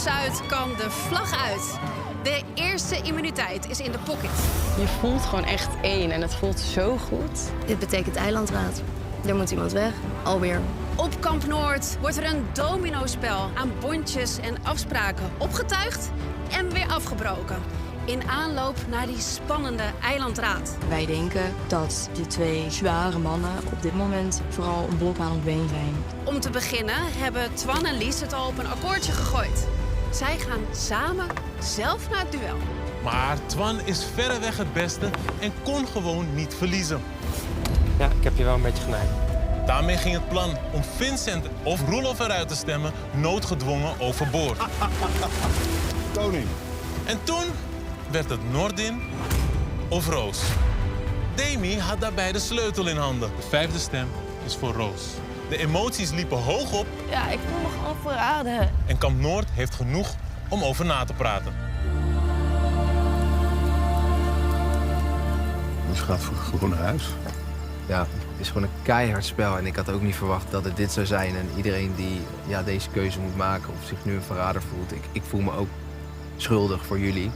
Zuid kan de vlag uit. De eerste immuniteit is in de pocket. Je voelt gewoon echt één en het voelt zo goed. Dit betekent eilandraad. Er moet iemand weg. Alweer. Op Kamp Noord wordt er een dominospel aan bondjes en afspraken opgetuigd en weer afgebroken. In aanloop naar die spannende eilandraad. Wij denken dat de twee zware mannen op dit moment vooral een blok aan het been zijn. Om te beginnen hebben Twan en Lies het al op een akkoordje gegooid. Zij gaan samen zelf naar het duel. Maar Twan is verreweg het beste en kon gewoon niet verliezen. Ja, ik heb je wel een beetje genaaid. Daarmee ging het plan om Vincent of Roelof eruit te stemmen noodgedwongen overboord. Koning. En toen werd het Nordin of Roos. Demi had daarbij de sleutel in handen. De vijfde stem is voor Roos. De emoties liepen hoog op. Ja, ik voel me gewoon verraden. En Kamp Noord heeft genoeg om over na te praten. Dus gaat gewoon naar huis. Ja, het is gewoon een keihard spel. En ik had ook niet verwacht dat het dit zou zijn. En iedereen die deze keuze moet maken of zich nu een verrader voelt... Ik voel me ook schuldig voor jullie.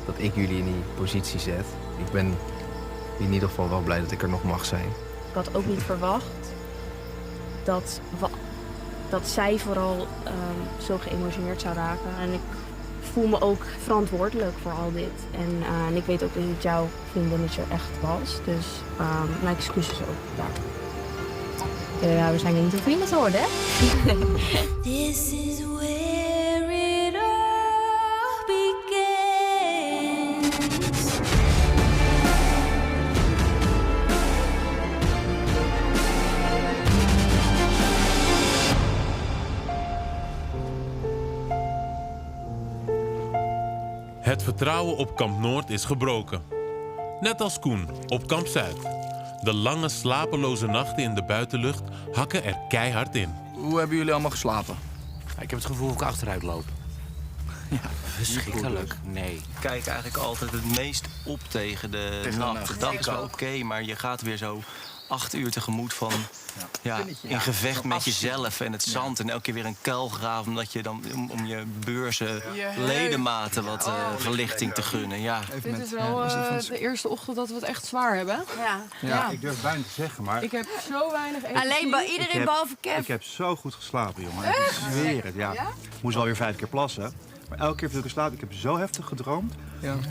Dat ik jullie in die positie zet. Ik ben in ieder geval wel blij dat ik er nog mag zijn. Ik had ook niet verwacht dat zij vooral zo geëmotioneerd zou raken. En ik voel me ook verantwoordelijk voor al dit. En ik weet ook dat het jouw vriendinnetje echt was. Dus mijn excuses ook. Ja, we zijn niet te vrienden geworden, hè? This is where it all begins. Het vertrouwen op Kamp Noord is gebroken. Net als Koen op Kamp Zuid. De lange slapeloze nachten in de buitenlucht hakken er keihard in. Hoe hebben jullie allemaal geslapen? Ik heb het gevoel dat ik achteruit loop. Ja, verschrikkelijk. Nee. Ik kijk eigenlijk altijd het meest op tegen de nacht. De dag is wel oké, maar je gaat weer zo 8 uur tegemoet van... Ja, in gevecht met jezelf en het zand. En elke keer weer een kuil graven omdat je dan om je beurzen ledematen wat verlichting te gunnen. Ja. Dit is wel de eerste ochtend dat we het echt zwaar hebben. Ja, ik durf bijna te zeggen, maar... Ik heb zo weinig energie. Alleen bij iedereen behalve Kev. Ik heb zo goed geslapen, jongen. Ik zweer het, ja. Ik moest wel weer 5 keer plassen. Maar elke keer viel ik in slaap. Ik heb zo heftig gedroomd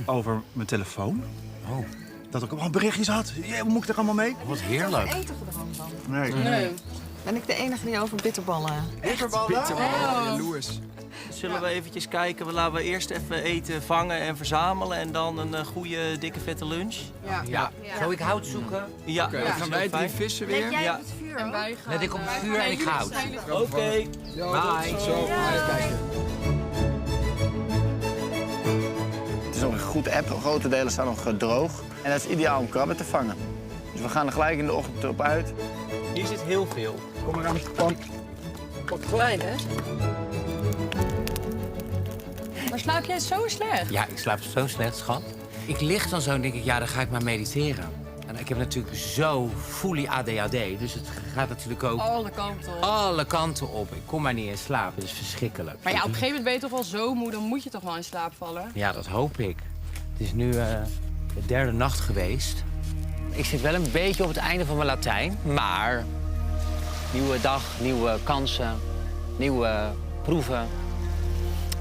over mijn telefoon. Oh. Dat ik allemaal berichtjes had. Hoe moet ik er allemaal mee? Wat heerlijk. Eten gedroomd dan? Nee. Ben ik de enige die over bitterballen? Bitterballen? Jaloers. Zullen we eventjes kijken? Laten we eerst even eten, vangen en verzamelen. En dan een goede, dikke, vette lunch. Ja. Zal ik hout zoeken? Ja, Oké, dat is gaan wel wij fijn. 3 vissen weer? Jij Ja. op het vuur, En hoor. wij gaan... Let ik op het vuur en ik ga hout. Oké. Bye. Zo, kijken. Het is nog een goed app. Grote delen staan nog droog. En dat is ideaal om krabben te vangen. Dus we gaan er gelijk in de ochtend op uit. Hier zit heel veel. Kom maar aan met de pan. Wat klein, hè? Maar slaap jij zo slecht? Ja, ik slaap zo slecht, schat. Ik lig dan zo en denk ik, ja, dan ga ik maar mediteren. En ik heb natuurlijk zo fully ADHD, dus het gaat natuurlijk ook Alle kanten op. alle kanten op. Ik kom maar niet in slaap, het is verschrikkelijk. Maar ja, op een gegeven moment ben je toch wel zo moe, dan moet je toch wel in slaap vallen? Ja, dat hoop ik. Het is nu de 3e nacht geweest. Ik zit wel een beetje op het einde van mijn Latijn, maar nieuwe dag, nieuwe kansen, nieuwe proeven.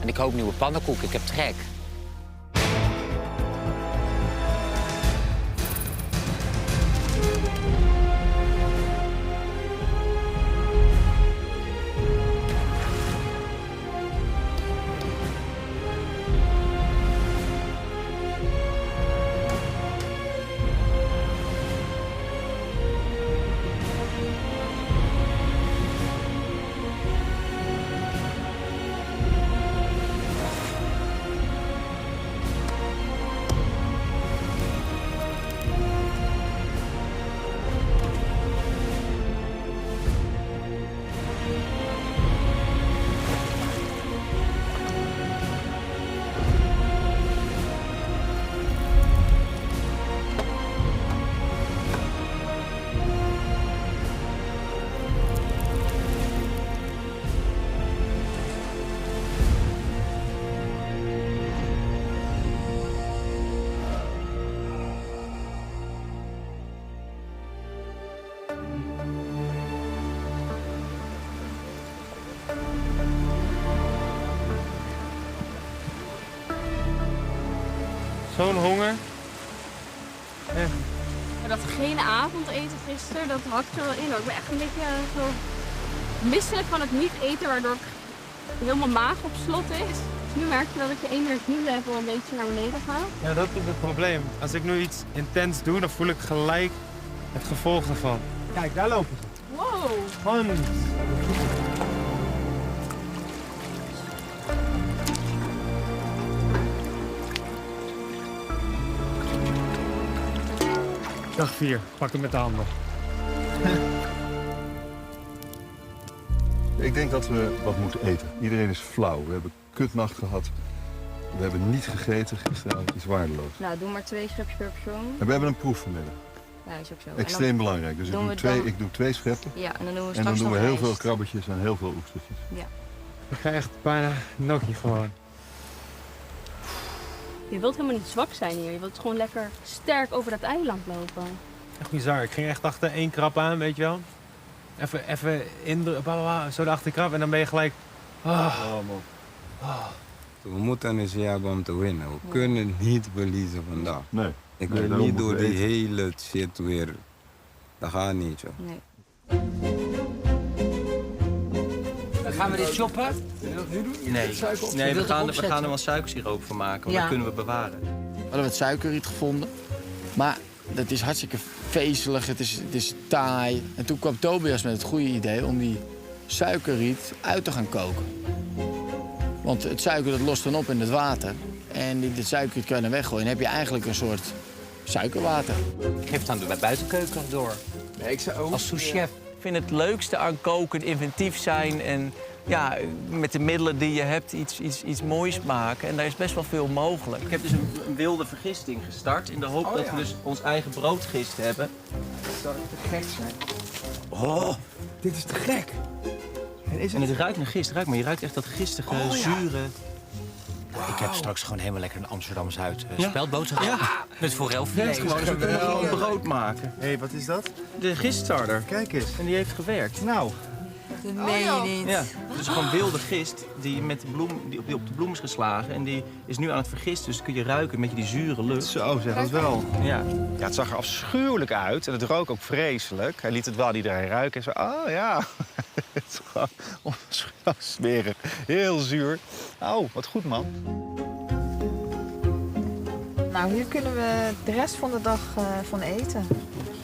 En ik hoop nieuwe pannenkoeken, ik heb trek. Zo'n honger. Echt. Dat gele avondeten gisteren, dat hakt er wel in hoor. Ik ben echt een beetje zo misselijk van het niet eten, waardoor ik helemaal maag op slot is. Nu merk je dat ik de energielevel een beetje naar beneden ga. Ja, dat is het probleem. Als ik nu iets intens doe, dan voel ik gelijk het gevolg ervan. Kijk, daar lopen ze. Wow! Hans. Dag 4, pak hem met de handen. Ik denk dat we wat moeten eten. Iedereen is flauw. We hebben kutnacht gehad. We hebben niet gegeten gisteravond. Iets waardeloos. Nou, doe maar 2 schepjes per persoon. En we hebben een proef vanmiddag. Ja, is ook zo. Extreem belangrijk. Dus ik doe 2 scheppen. Ja, en dan doen we straks en dan doen we nog heel rijst. veel krabbetjes en heel veel oestertjes. Ja. Ik ga echt bijna nokkie gewoon. Je wilt helemaal niet zwak zijn hier. Je wilt gewoon lekker sterk over dat eiland lopen. Echt bizar. Ik ging echt achter 1 krab aan, weet je wel. Even indrukken, zo achter de krab en dan ben je gelijk... We moeten een jagen om te winnen. We kunnen niet verliezen vandaag. Nee. Ik wil niet door die hele shit weer... Dat gaat niet, joh. Nee. Gaan we dit choppen? Nee, we gaan er wel suikersiroop van maken, want dat kunnen we bewaren. We hadden wat suikerriet gevonden. Maar dat is hartstikke vezelig, het is taai. En toen kwam Tobias met het goede idee om die suikerriet uit te gaan koken. Want het suiker dat lost dan op in het water. En dit suikerriet kan je dan weggooien. Dan heb je eigenlijk een soort suikerwater. Ik geef het aan de buitenkeuken door. Nee, ik zou ook... Als sous-chef. Ik vind het leukste aan koken inventief zijn en ja, met de middelen die je hebt iets moois maken. En daar is best wel veel mogelijk. Ik heb dus een wilde vergisting gestart in de hoop dat we dus ons eigen broodgist hebben. Dat zou te gek zijn. Oh, dit is te gek. En het ruikt naar gist, maar je ruikt echt dat gistige, zure... Ik heb straks gewoon helemaal lekker een Amsterdam-Zuid speldboterham. Ja. Met forelfilet. Gewoon een brood maken. Hé, wat is dat? De giststarter. Kijk eens. En die heeft gewerkt. Nou. Dat meen je niet. Ja, dus gewoon wilde gist die op de bloem is geslagen. En die is nu aan het vergisten, dus kun je ruiken met die zure lucht. Zo, zeg dat wel. Ja. Ja, het zag er afschuwelijk uit en het rook ook vreselijk. Hij liet het wel aan iedereen ruiken en zo, oh ja. Het is gewoon smerig. Heel zuur. Oh, wat goed, man. Nou, hier kunnen we de rest van de dag van eten.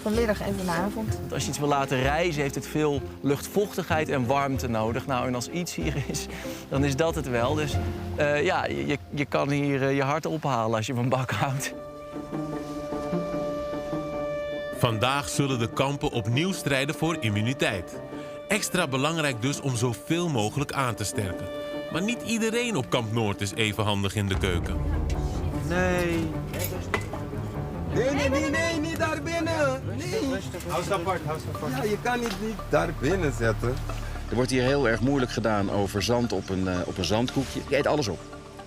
Vanmiddag en vanavond. Want als je iets wil laten rijzen, heeft het veel luchtvochtigheid en warmte nodig. Nou, en als iets hier is, dan is dat het wel. Dus ja, je kan hier je hart ophalen als je van bak houdt. Vandaag zullen de kampen opnieuw strijden voor immuniteit. Extra belangrijk dus om zoveel mogelijk aan te sterken. Maar niet iedereen op Kamp Noord is even handig in de keuken. Nee. Nee, niet daar binnen. Nee. Hou ze apart, hou ze apart. Ja, je kan niet daar binnen zetten. Er wordt hier heel erg moeilijk gedaan over zand op een zandkoekje. Ik eet alles op.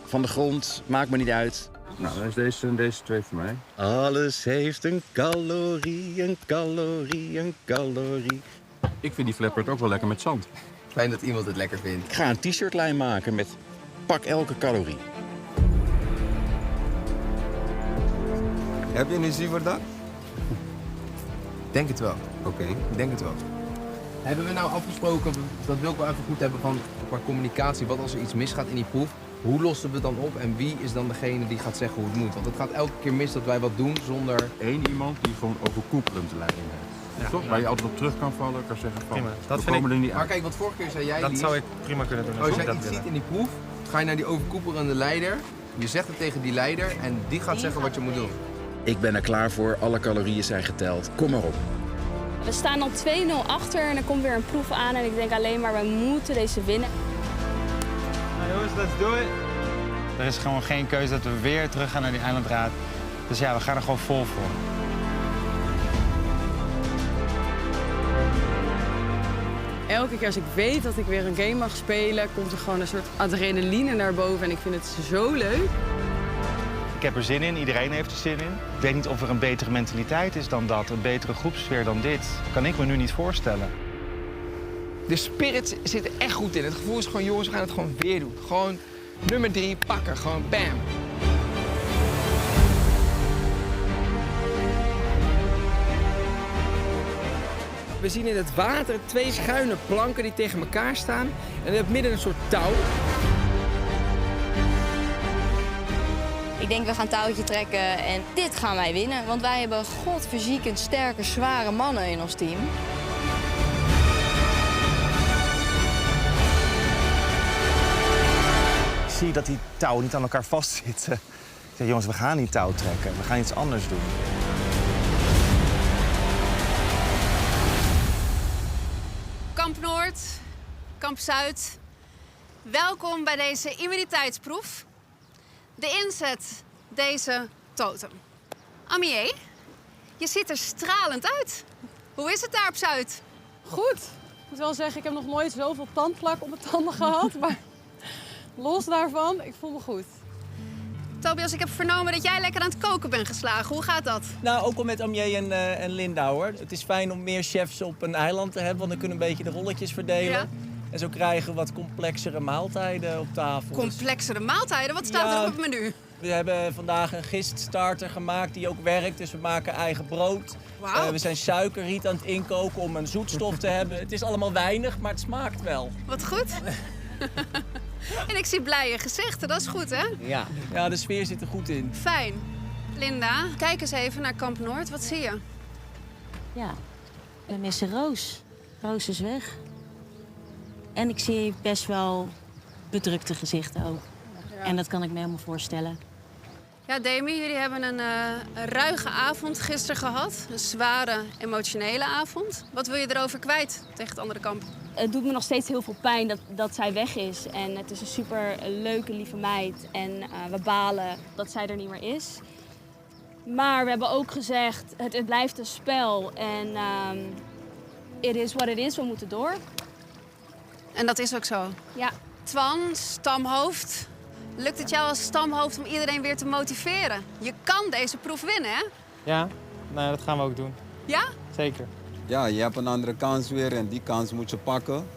Van de grond, maakt me niet uit. Nou, dan is deze 2 voor mij. Alles heeft een calorie, een calorie, een calorie. Ik vind die flappert ook wel lekker met zand. Fijn dat iemand het lekker vindt. Ik ga een t-shirtlijn maken met pak elke calorie. Heb je energie voor dat? Denk het wel. Oké. Ik denk het wel. Hebben we nou afgesproken, dat wil ik wel even goed hebben van qua communicatie, wat als er iets misgaat in die proef, hoe lossen we het dan op en wie is dan degene die gaat zeggen hoe het moet? Want het gaat elke keer mis dat wij wat doen zonder... Eén iemand die gewoon overkoepelend leiding heeft. Ja. Toch? Waar je altijd op terug kan vallen, kan zeggen van, Prima. Dat we vind komen er niet Maar uit. kijk, wat vorige keer zei jij, Dat Lies, zou ik prima kunnen doen. als jij dat iets willen. ziet in die proef, ga je naar die overkoepelende leider, je zegt het tegen die leider en die gaat zeggen wat je moet doen. Ik ben er klaar voor, alle calorieën zijn geteld. Kom maar op. We staan al 2-0 achter en er komt weer een proef aan. En ik denk alleen maar, we moeten deze winnen. Nou jongens, let's do it. Er is gewoon geen keuze dat we weer terug gaan naar die eilandraad. Dus ja, we gaan er gewoon vol voor. Elke keer als ik weet dat ik weer een game mag spelen, komt er gewoon een soort adrenaline naar boven. En ik vind het zo leuk. Ik heb er zin in, iedereen heeft er zin in. Ik weet niet of er een betere mentaliteit is dan dat, een betere groepsfeer dan dit. Kan ik me nu niet voorstellen. De spirit zit er echt goed in. Het gevoel is gewoon, jongens, we gaan het gewoon weer doen. Gewoon nummer 3 pakken, gewoon bam. We zien in het water 2 schuine planken die tegen elkaar staan. En in het midden een soort touw. Ik denk, we gaan touwtje trekken en dit gaan wij winnen. Want wij hebben godverziekend sterke, zware mannen in ons team. Ik zie dat die touwen niet aan elkaar vastzitten. Ik zeg, jongens, we gaan niet touw trekken. We gaan iets anders doen. Kamp Noord, Kamp Zuid. Welkom bij deze immuniteitsproef. De inzet, deze totem. Amié, je ziet er stralend uit. Hoe is het daar op Zuid? Goed. Ik moet wel zeggen, ik heb nog nooit zoveel tandplak op mijn tanden gehad. Maar los daarvan, ik voel me goed. Tobias, ik heb vernomen dat jij lekker aan het koken bent geslagen. Hoe gaat dat? Nou, ook al met Amié en Linda, hoor. Het is fijn om meer chefs op een eiland te hebben, want dan kunnen we een beetje de rolletjes verdelen. Ja. En zo krijgen we wat complexere maaltijden op tafel. Complexere maaltijden? Wat staat er op het menu? We hebben vandaag een giststarter gemaakt die ook werkt. Dus we maken eigen brood. Wauw. We zijn suikerriet aan het inkoken om een zoetstof te hebben. Het is allemaal weinig, maar het smaakt wel. Wat goed. En ik zie blije gezichten, dat is goed, hè? Ja, de sfeer zit er goed in. Fijn. Linda, kijk eens even naar Kamp Noord. Wat zie je? Ja, we missen Roos. Roos is weg. En ik zie best wel bedrukte gezichten ook. Ja. En dat kan ik me helemaal voorstellen. Ja, Demi, jullie hebben een ruige avond gisteren gehad. Een zware, emotionele avond. Wat wil je erover kwijt tegen het andere kamp? Het doet me nog steeds heel veel pijn dat zij weg is. En het is een super leuke, lieve meid. En we balen dat zij er niet meer is. Maar we hebben ook gezegd, het blijft een spel. En it is what it is, we moeten door. En dat is ook zo. Ja. Twan, stamhoofd. Lukt het jou als stamhoofd om iedereen weer te motiveren? Je kan deze proef winnen, hè? Ja, nou, dat gaan we ook doen. Ja? Zeker. Ja, je hebt een andere kans weer en die kans moet je pakken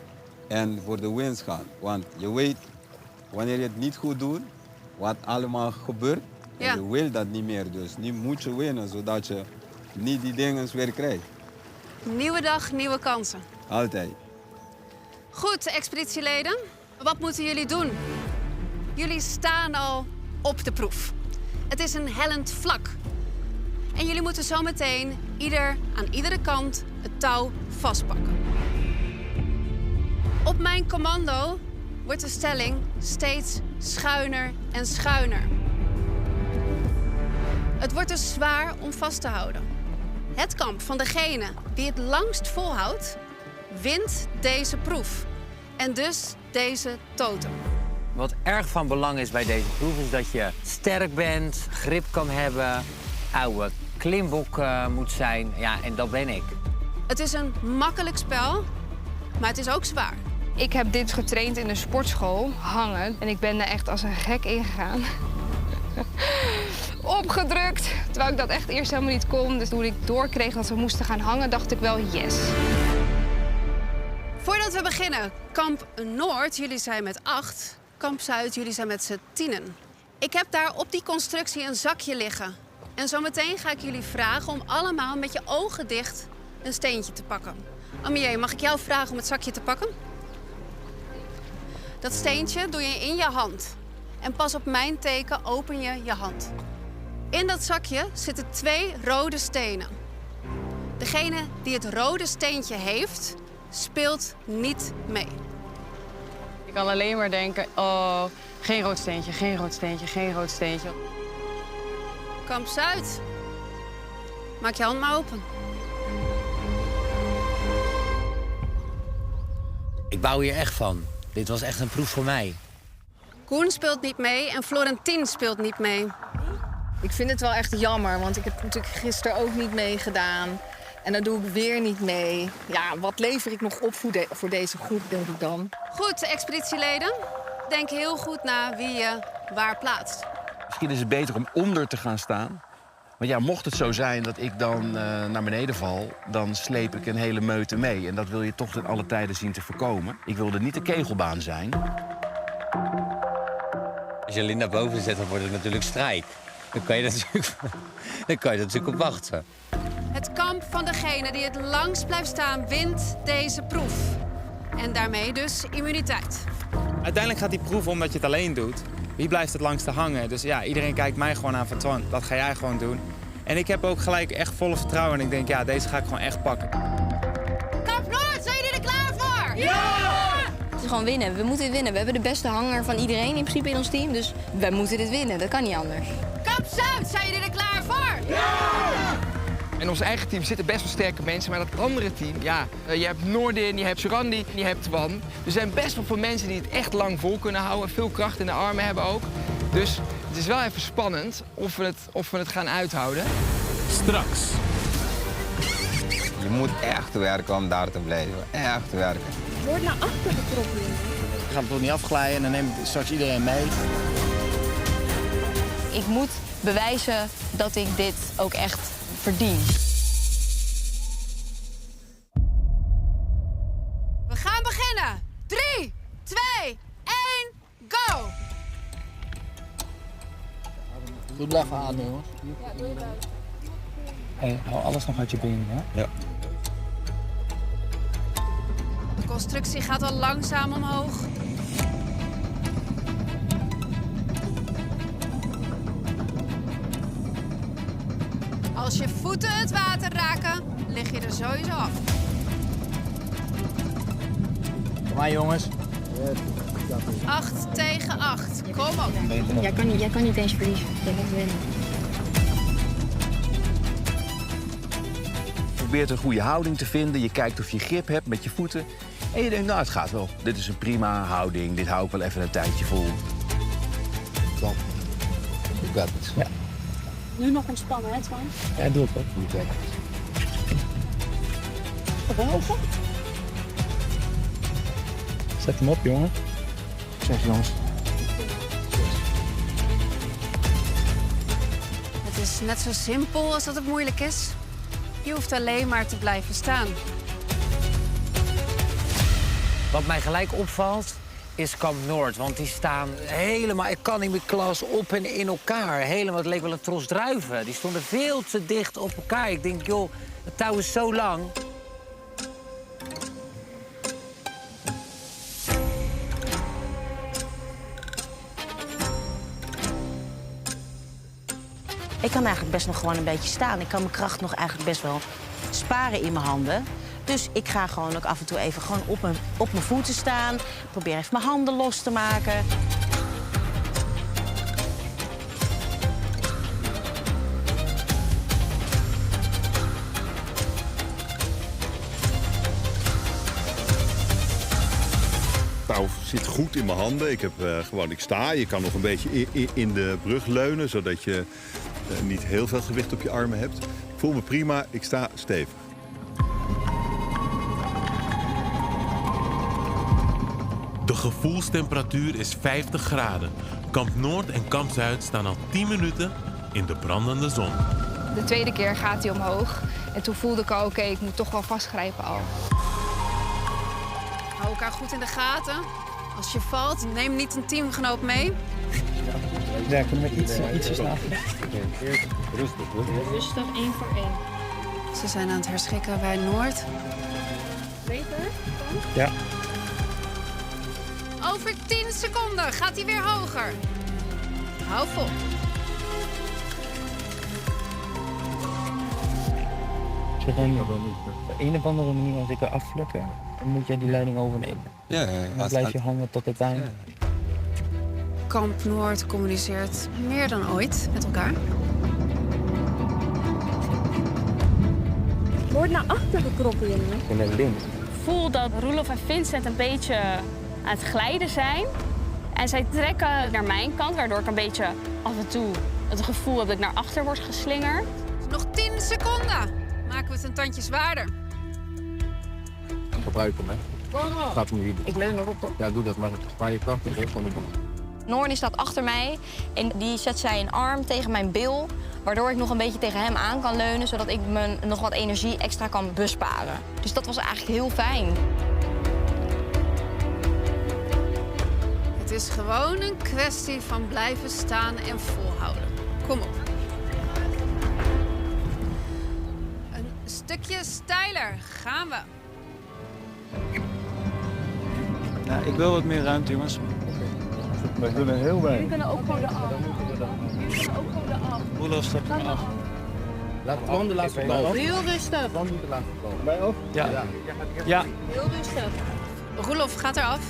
en voor de winst gaan. Want je weet, wanneer je het niet goed doet, wat allemaal gebeurt, Ja. en je wil dat niet meer. Dus nu moet je winnen, zodat je niet die dingen weer krijgt. Nieuwe dag, nieuwe kansen. Altijd. Goed, expeditieleden. Wat moeten jullie doen? Jullie staan al op de proef. Het is een hellend vlak. En jullie moeten zometeen aan iedere kant het touw vastpakken. Op mijn commando wordt de stelling steeds schuiner en schuiner. Het wordt dus zwaar om vast te houden. Het kamp van degene die het langst volhoudt, wint deze proef. En dus deze totem. Wat erg van belang is bij deze proef is dat je sterk bent, grip kan hebben, oude klimbok moet zijn. Ja, en dat ben ik. Het is een makkelijk spel, maar het is ook zwaar. Ik heb dit getraind in de sportschool, hangen. En ik ben er echt als een gek ingegaan. Opgedrukt, terwijl ik dat echt eerst helemaal niet kon. Dus toen ik doorkreeg dat we moesten gaan hangen, dacht ik wel yes. Voordat we beginnen, kamp Noord, jullie zijn met 8. Kamp Zuid, jullie zijn met z'n 10. Ik heb daar op die constructie een zakje liggen. En zometeen ga ik jullie vragen om allemaal met je ogen dicht een steentje te pakken. Amié, mag ik jou vragen om het zakje te pakken? Dat steentje doe je in je hand. En pas op mijn teken open je je hand. In dat zakje zitten 2 rode stenen. Degene die het rode steentje heeft, speelt niet mee. Ik kan alleen maar denken, oh, geen rood steentje, geen rood steentje, geen rood steentje. Kamp Zuid. Maak je hand maar open. Ik bouw hier echt van. Dit was echt een proef voor mij. Koen speelt niet mee en Florentin speelt niet mee. Ik vind het wel echt jammer, want ik heb natuurlijk gisteren ook niet meegedaan. En dan doe ik weer niet mee. Ja, wat lever ik nog op voor deze groep, denk ik dan. Goed, expeditieleden. Denk heel goed na wie je waar plaatst. Misschien is het beter om onder te gaan staan. Want ja, mocht het zo zijn dat ik dan naar beneden val, dan sleep ik een hele meute mee. En dat wil je toch ten alle tijden zien te voorkomen. Ik wilde niet de kegelbaan zijn. Als je Linda boven zet, dan wordt het natuurlijk strijd. Dan kan je natuurlijk op wachten. Het kamp kamp van degene die het langst blijft staan wint deze proef. En daarmee dus immuniteit. Uiteindelijk gaat die proef omdat je het alleen doet. Wie blijft het langste hangen? Dus ja, iedereen kijkt mij gewoon aan van Twan, dat ga jij gewoon doen. En ik heb ook gelijk echt volle vertrouwen en ik denk, ja, deze ga ik gewoon echt pakken. Kamp Noord, zijn jullie er klaar voor? Het is gewoon winnen. We moeten dit winnen. We hebben de beste hanger van iedereen in principe in ons team. Dus wij moeten dit winnen. Dat kan niet anders. Kamp Zuid, zijn jullie er klaar voor? In ons eigen team zitten best wel sterke mensen, maar dat andere team, ja, je hebt Noordin, je hebt Surandi, je hebt Twan. Er zijn best wel veel mensen die het echt lang vol kunnen houden, veel kracht in de armen hebben ook. Dus het is wel even spannend of we het gaan uithouden. Straks. Je moet echt werken om daar te blijven. Echt werken. Word naar achter getrokken. Ik ga het toch niet afglijden en dan neem ik straks iedereen mee. Ik moet bewijzen dat ik dit ook echt verdien. We gaan beginnen. 3, 2, 1, go! Goed blijven ademen, jongens. Hey, hou alles nog uit je benen, hè? Ja. De constructie gaat al langzaam omhoog. Als je voeten het water raken, lig je er sowieso af. Kom maar, jongens. 8 tegen 8. Kom op. Jij kan niet eens verliezen. Jij moet winnen. Je probeert een goede houding te vinden. Je kijkt of je grip hebt met je voeten. En je denkt, nou, het gaat wel. Dit is een prima houding. Dit hou ik wel even een tijdje vol. Twan, you got this. Ja. Nu nog ontspannen, hè, Twan? Ja, doe ik ook. Goed werken. Geweldig. Zet hem op, jongen. Zeg, jongens. Het is net zo simpel als dat het moeilijk is. Je hoeft alleen maar te blijven staan. Wat mij gelijk opvalt is Kamp Noord. Want die staan helemaal economy class op en in elkaar. Helemaal, het leek wel een tros druiven. Die stonden veel te dicht op elkaar. Ik denk, joh, het touw is zo lang. Ik kan eigenlijk best nog gewoon een beetje staan. Ik kan mijn kracht nog eigenlijk best wel sparen in mijn handen. Dus ik ga gewoon ook af en toe even gewoon op mijn voeten staan. Probeer even mijn handen los te maken. touw zit goed in mijn handen. Ik sta. Je kan nog een beetje in de brug leunen, zodat je niet heel veel gewicht op je armen hebt. Ik voel me prima. Ik sta stevig. De gevoelstemperatuur is 50 graden. Kamp Noord en Kamp Zuid staan al 10 minuten in de brandende zon. De tweede keer gaat hij omhoog. En toen voelde ik al, oké, ik moet toch wel vastgrijpen al. Hou elkaar goed in de gaten. Als je valt, neem niet een teamgenoot mee. Ja, kunnen we ietsje sneller. Rustig, hoor. Rustig, 1 voor 1. Ze zijn aan het herschikken bij Noord. Beter? Ja. Over 10 seconden gaat hij weer hoger. Hou vol. Als je dan op een of andere manier als ik er afvlukken, dan moet jij die leiding overnemen. Ja. Dan blijf je hangen tot het einde. Kamp Noord communiceert meer dan ooit met elkaar. Word naar achter gekroppen, jongen. Ik ben net blind. Voel dat Roelof en Vincent een beetje aan het glijden zijn. En zij trekken naar mijn kant, waardoor ik een beetje af en toe het gevoel heb dat ik naar achter word geslingerd. Nog 10 seconden. Maken we het een tandje zwaarder. Gebruik hem, hè. Gaat hem hier. Ik leun erop, toch? Ja, doe dat, maar spaar je kracht en geef gewoon op. Noorn staat achter mij en die zet zijn arm tegen mijn bil, waardoor ik nog een beetje tegen hem aan kan leunen, zodat ik me nog wat energie extra kan besparen. Dus dat was eigenlijk heel fijn. Het is gewoon een kwestie van blijven staan en volhouden. Kom op. Een steiler. Gaan we. Ja, ik wil wat meer ruimte, jongens. Wij doen er heel weinig. Jullie kunnen ook gewoon eraf. Roelof, stap er maar af. Laat Twan de laatste bal. Heel rustig. Twan doet de laatste bal. Wij ook? Ja. Ja. Heel rustig. Roelof gaat eraf.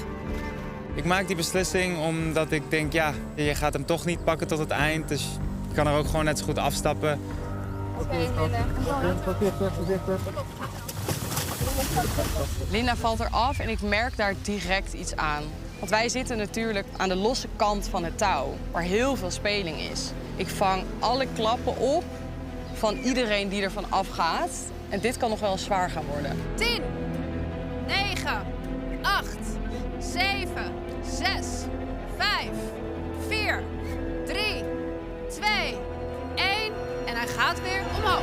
Ik maak die beslissing omdat ik denk, ja, je gaat hem toch niet pakken tot het eind. Dus je kan er ook gewoon net zo goed afstappen. Linda valt eraf en ik merk daar direct iets aan. Want wij zitten natuurlijk aan de losse kant van het touw, waar heel veel speling is. Ik vang alle klappen op van iedereen die ervan afgaat. En dit kan nog wel zwaar gaan worden. 10, 9, 8, 7, 6, 5, 4, 3, 2, 1. En hij gaat weer omhoog.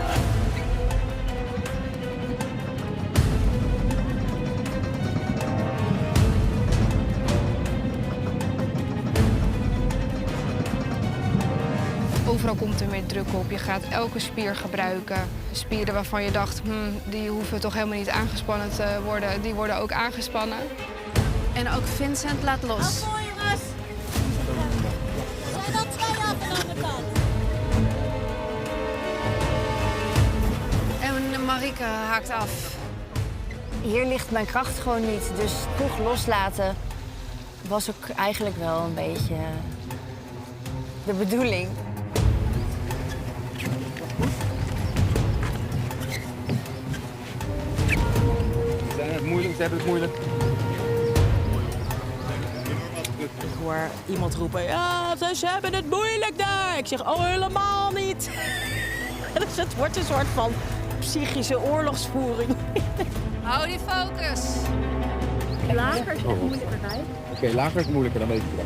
Overal komt er meer druk op. Je gaat elke spier gebruiken. Spieren waarvan je dacht, die hoeven toch helemaal niet aangespannen te worden. Die worden ook aangespannen. En ook Vincent laat los. Kom jongens. Zijn er 2 af aan de andere kant. En Marieke haakt af. Hier ligt mijn kracht gewoon niet, dus toch loslaten was ook eigenlijk wel een beetje de bedoeling. Ze hebben het moeilijk. Ik hoor iemand roepen, ja, ze hebben het moeilijk daar. Ik zeg, oh, helemaal niet. Dus het wordt een soort van psychische oorlogsvoering. Hou die focus. Lager is echt moeilijker, hè? Oké, lager is moeilijker, dan weet ik het.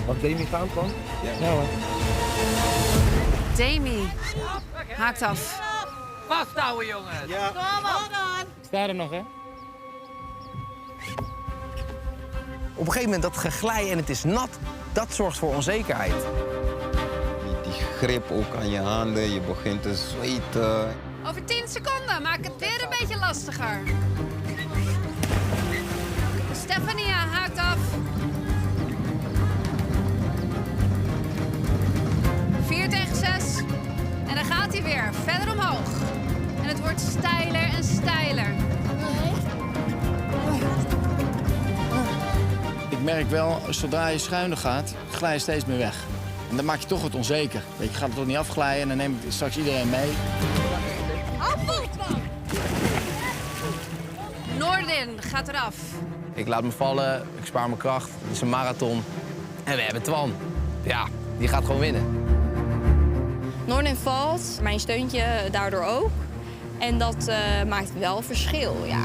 Mag Demi gaan, Twan? Ja hoor. Demi haakt af. Vasthouden, jongens. Ja. Kom op. Ik sta er nog, hè? Op een gegeven moment dat geglij en het is nat, dat zorgt voor onzekerheid. Die grip ook aan je handen, je begint te zweten. Over 10 seconden maak het weer een beetje lastiger. Stefania haakt af. 4 tegen 6. En dan gaat hij weer verder omhoog. En het wordt steiler en steiler. Ik merk wel, zodra je schuiner gaat, glij je steeds meer weg. En dan maak je toch wat onzeker. Weet je, gaat het toch niet afglijden en dan neem ik straks iedereen mee. Noordin gaat eraf. Ik laat me vallen, ik spaar mijn kracht. Het is een marathon. En we hebben Twan. Ja, die gaat gewoon winnen. Noordin valt, mijn steuntje daardoor ook. En dat maakt wel verschil, ja.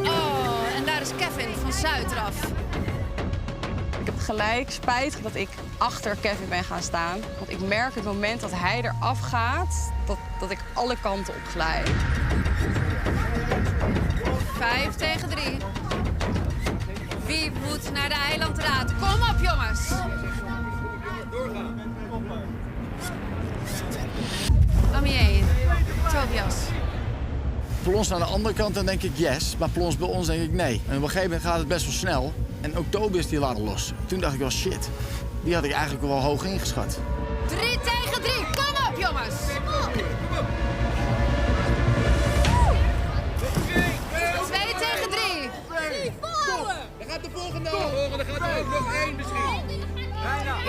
Oh, en daar is Kevin van Zuid eraf. Ik heb gelijk spijt dat ik achter Kevin ben gaan staan. Want ik merk het moment dat hij eraf gaat, dat ik alle kanten op glij. 5 tegen 3. Wie moet naar de eilandraad? Kom op, jongens! Amier, Tobias. Plons aan de andere kant, dan denk ik yes. Maar plons bij ons denk ik nee. En op een gegeven moment gaat het best wel snel. En ook Tobias die laat los. Toen dacht ik wel shit. Die had ik eigenlijk wel hoog ingeschat. 3 tegen 3. Kom op, jongens! 2 tegen 3. Dan gaat de volgende. De gaat er ook nog 1 misschien.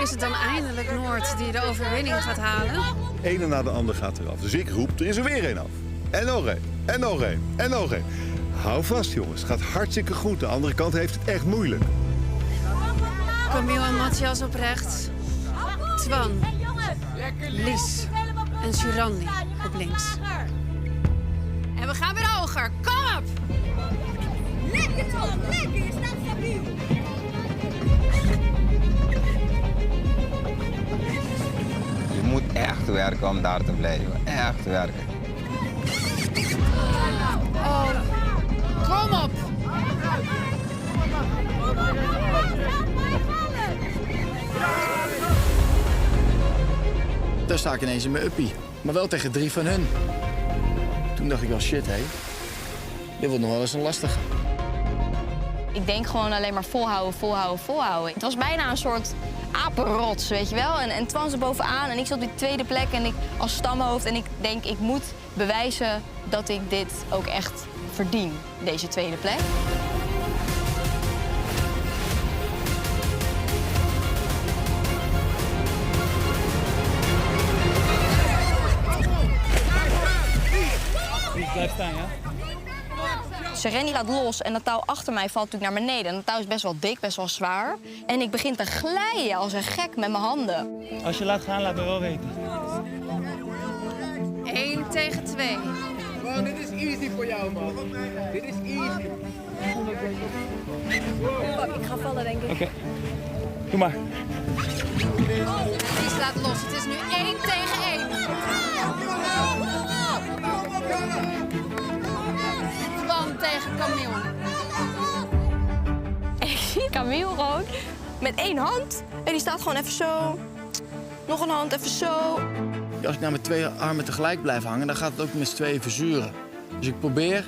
Is het dan eindelijk Noord die de overwinning gaat halen? De ene na de ander gaat eraf. Dus ik roep, er is er weer één af. En nog één. En nog één. En nog één. Hou vast, jongens. Het gaat hartstikke goed. De andere kant heeft het echt moeilijk. Camille en Matthias op rechts. Twan, Lies en Surandi op links. En we gaan weer hoger. Kom op! Lekker Twan, lekker. Je staat stabiel. Je moet echt werken om daar te blijven. Echt werken. Oh, kom op! Daar sta ik ineens in mijn uppie. Maar wel tegen 3 van hun. Toen dacht ik wel, shit, hé. Dit wordt nog wel eens een lastige. Ik denk gewoon alleen maar volhouden, volhouden, volhouden. Het was bijna een soort apenrots, weet je wel. En Twan ze bovenaan en ik zat op die tweede plek en ik als stamhoofd. En ik denk, ik moet bewijzen dat ik dit ook echt verdien, deze tweede plek. Blijf staan, ja? Sereni laat los en dat touw achter mij valt natuurlijk naar beneden. En dat touw is best wel dik, best wel zwaar. En ik begin te glijden als een gek met mijn handen. Als je laat gaan, laat me wel weten. 1 tegen 2. Man, dit is easy voor jou, man. Dit is easy. Ik ga vallen, denk ik. Oké. Doe maar. Lies laat los. Het is nu 1 tegen 1. Twan tegen Camille. En ik zie Camille gewoon met 1 hand. En die staat gewoon even zo. Nog een hand, even zo. Als ik nou met 2 armen tegelijk blijf hangen, dan gaat het ook met z'n tweeën verzuren. Dus ik probeer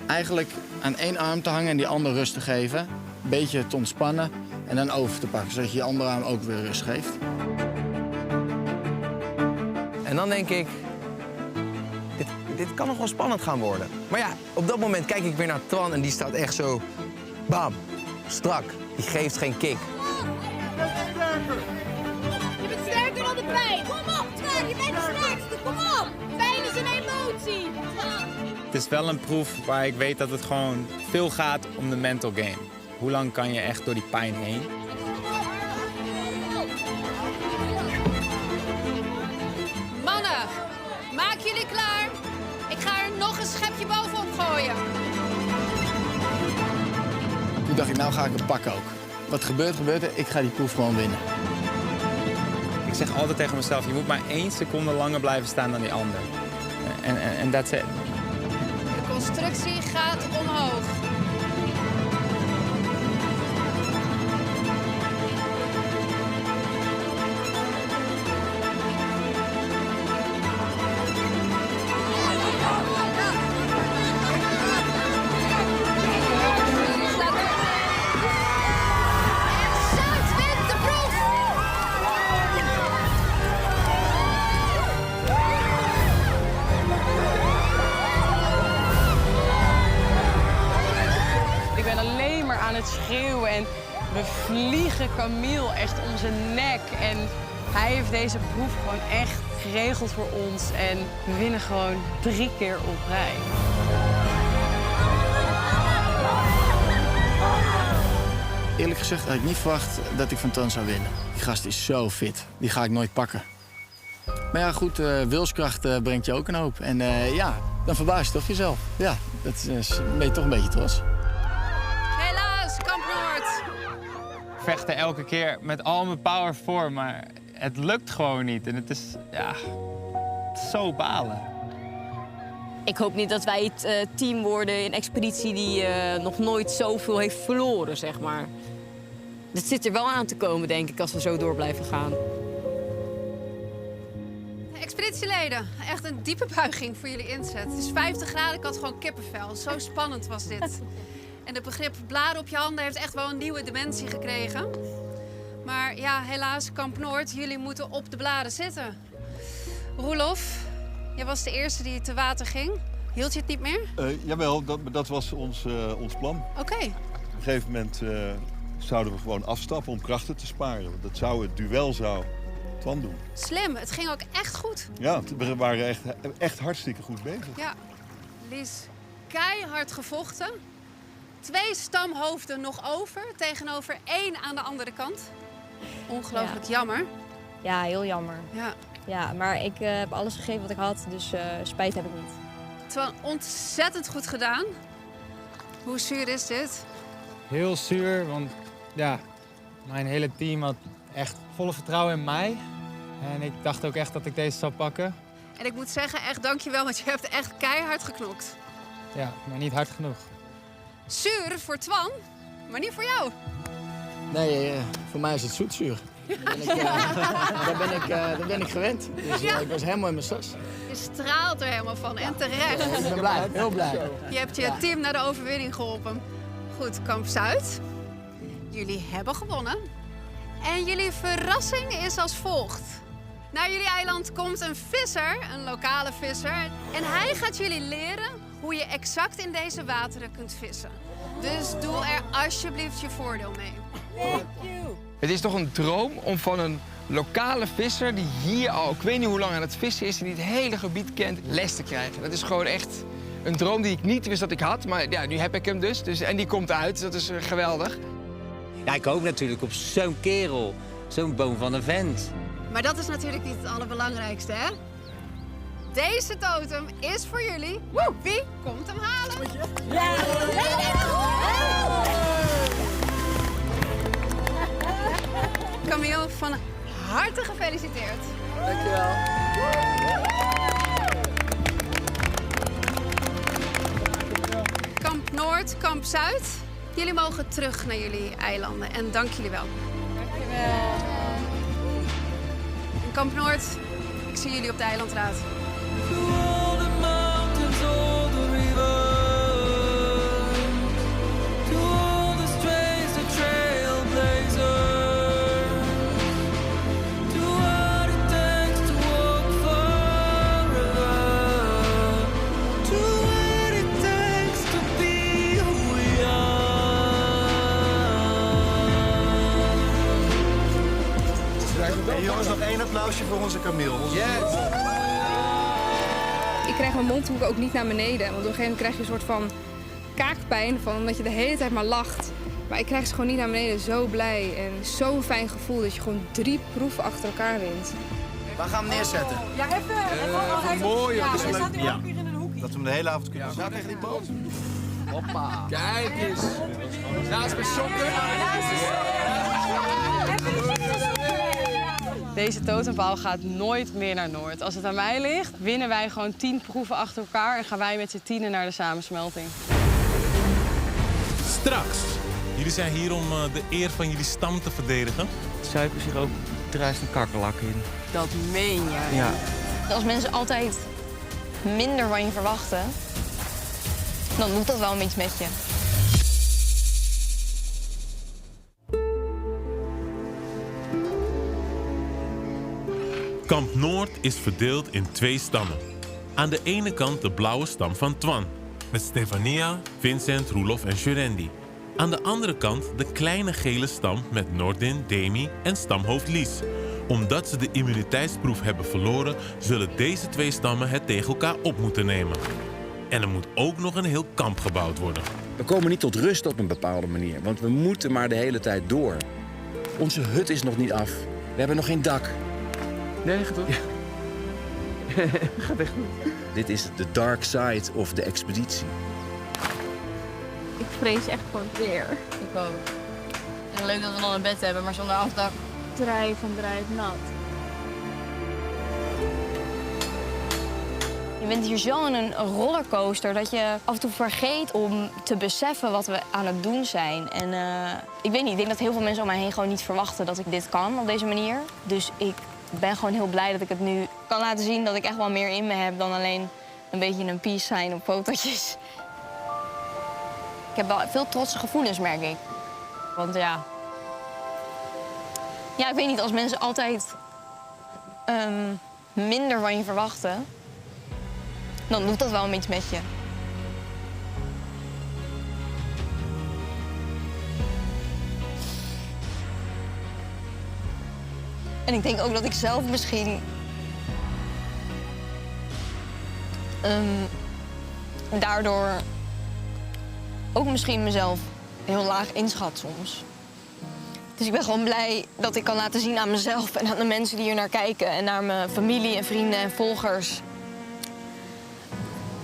eigenlijk aan 1 arm te hangen en die andere rust te geven. Een beetje te ontspannen en dan over te pakken, zodat je je andere arm ook weer rust geeft. En dan denk ik, dit kan nog wel spannend gaan worden. Maar ja, op dat moment kijk ik weer naar Twan en die staat echt zo, bam, strak. Die geeft geen kick. Je bent sterker dan de pijn. Kom op, Twan, je bent de sterkste. Kom op. Pijn is een emotie. Het is wel een proef waar ik weet dat het gewoon veel gaat om de mental game. Hoe lang kan je echt door die pijn heen? Mannen, maak jullie klaar. Ik ga er nog een schepje bovenop gooien. Toen dacht ik, nou ga ik het pakken ook. Wat gebeurt, gebeurt er. Ik ga die proef gewoon winnen. Ik zeg altijd tegen mezelf, je moet maar 1 seconde langer blijven staan dan die ander. En that's it. De constructie gaat omhoog. Schreeuwen en we vliegen Camille echt om zijn nek. En hij heeft deze proef gewoon echt geregeld voor ons. En we winnen gewoon 3 keer op rij. Eerlijk gezegd had ik niet verwacht dat ik van Twan zou winnen. Die gast is zo fit. Die ga ik nooit pakken. Maar ja, goed, wilskracht brengt je ook een hoop. En ja, dan verbaas je toch jezelf. Ja, ben je toch een beetje trots. Kamp Noord. Vechten elke keer met al mijn power voor, maar het lukt gewoon niet. En het is, ja, zo balen. Ik hoop niet dat wij het team worden in expeditie die nog nooit zoveel heeft verloren, zeg maar. Dat zit er wel aan te komen, denk ik, als we zo door blijven gaan. Expeditieleden, echt een diepe buiging voor jullie inzet. Het is 50 graden, ik had gewoon kippenvel. Zo spannend was dit. En het begrip bladen op je handen heeft echt wel een nieuwe dimensie gekregen. Maar ja, helaas, Kamp Noord, jullie moeten op de bladen zitten. Roelof, jij was de eerste die te water ging. Hield je het niet meer? Jawel, dat was ons plan. Oké. Op een gegeven moment zouden we gewoon afstappen om krachten te sparen. Want dat zou het duel Twan doen. Slim, het ging ook echt goed. Ja, we waren echt hartstikke goed bezig. Ja, Lies, keihard gevochten. 2 stamhoofden nog over, tegenover 1 aan de andere kant. Ongelooflijk jammer. Ja, heel jammer. Ja. Ja, maar ik heb alles gegeven wat ik had, dus spijt heb ik niet. Terwijl ontzettend goed gedaan. Hoe zuur is dit? Heel zuur, want ja, mijn hele team had echt volle vertrouwen in mij. En ik dacht ook echt dat ik deze zou pakken. En ik moet zeggen, echt dankjewel, want je hebt echt keihard geknokt. Ja, maar niet hard genoeg. Zuur voor Twan, maar niet voor jou. Nee, voor mij is het zoetzuur. Daar ben ik gewend. Dus ik was helemaal in mijn sas. Je straalt er helemaal van en terecht. Ik ben blij, heel blij. Je hebt je team naar de overwinning geholpen. Goed, Kamp Zuid. Jullie hebben gewonnen. En jullie verrassing is als volgt. Naar jullie eiland komt een visser, een lokale visser. En hij gaat jullie leren hoe je exact in deze wateren kunt vissen. Dus doe er alsjeblieft je voordeel mee. Het is toch een droom om van een lokale visser die hier al, ik weet niet hoe lang aan het vissen is en die het hele gebied kent, les te krijgen. Dat is gewoon echt een droom die ik niet wist dat ik had, maar ja, nu heb ik hem dus en die komt uit, dat is geweldig. Ja, ik hoop natuurlijk op zo'n kerel, zo'n boom van een vent. Maar dat is natuurlijk niet het allerbelangrijkste, hè? Deze totem is voor jullie. Wie komt hem halen? Ja! Camille, van harte gefeliciteerd. Dankjewel. Kamp Noord, Kamp Zuid. Jullie mogen terug naar jullie eilanden en dank jullie wel. Dankjewel. En Kamp Noord, ik zie jullie op de eilandraad. Hey, jongens, nog één applausje voor onze Camille. Yes. Ik krijg mijn mondhoeken ook niet naar beneden. Want op een gegeven moment krijg je een soort van kaakpijn van omdat je de hele tijd maar lacht. Maar ik krijg ze gewoon niet naar beneden. Zo blij en zo'n fijn gevoel dat je gewoon 3 proeven achter elkaar wint. Waar gaan we hem neerzetten? Ja, even Mooi. Ja, Dat is hij leuk. staat hier ook weer in een hoekje. Dat we hem de hele avond kunnen zien. Tegen die boot. Hoppa. Kijk eens. Naast mijn sokken. Deze totempaal gaat nooit meer naar Noord. Als het aan mij ligt, winnen wij gewoon 10 proeven achter elkaar en gaan wij met z'n 10 naar de samensmelting. Straks. Jullie zijn hier om de eer van jullie stam te verdedigen. Suikersiroop druist een kakkerlak in. Dat meen je? Ja. Als mensen altijd minder van je verwachten, dan doet dat wel iets met je. Kamp Noord is verdeeld in 2 stammen. Aan de ene kant de blauwe stam van Twan, met Stefania, Vincent, Roelof en Jurendi. Aan de andere kant de kleine gele stam met Nordin, Demi en stamhoofd Lies. Omdat ze de immuniteitsproef hebben verloren, zullen deze 2 stammen het tegen elkaar op moeten nemen. En er moet ook nog een heel kamp gebouwd worden. We komen niet tot rust op een bepaalde manier, want we moeten maar de hele tijd door. Onze hut is nog niet af. We hebben nog geen dak. Nee, gaat goed. Ja. Gaat echt goed. Dit is de dark side of de expeditie. Ik vrees echt voor het weer. Ik ook. En leuk dat we dan een bed hebben, maar zonder afdak. Drijf nat. Je bent hier zo in een rollercoaster dat je af en toe vergeet om te beseffen wat we aan het doen zijn. En ik weet niet, ik denk dat heel veel mensen om mij heen gewoon niet verwachten dat ik dit kan op deze manier. Dus ik ben gewoon heel blij dat ik het nu kan laten zien dat ik echt wel meer in me heb dan alleen een beetje een peace sign op fotootjes. Ik heb wel veel trotse gevoelens, merk ik. Want ja, ik weet niet, als mensen altijd minder van je verwachten, dan doet dat wel iets met je. En ik denk ook dat ik zelf misschien daardoor ook misschien mezelf heel laag inschat soms. Dus ik ben gewoon blij dat ik kan laten zien aan mezelf en aan de mensen die hier naar kijken en naar mijn familie en vrienden en volgers.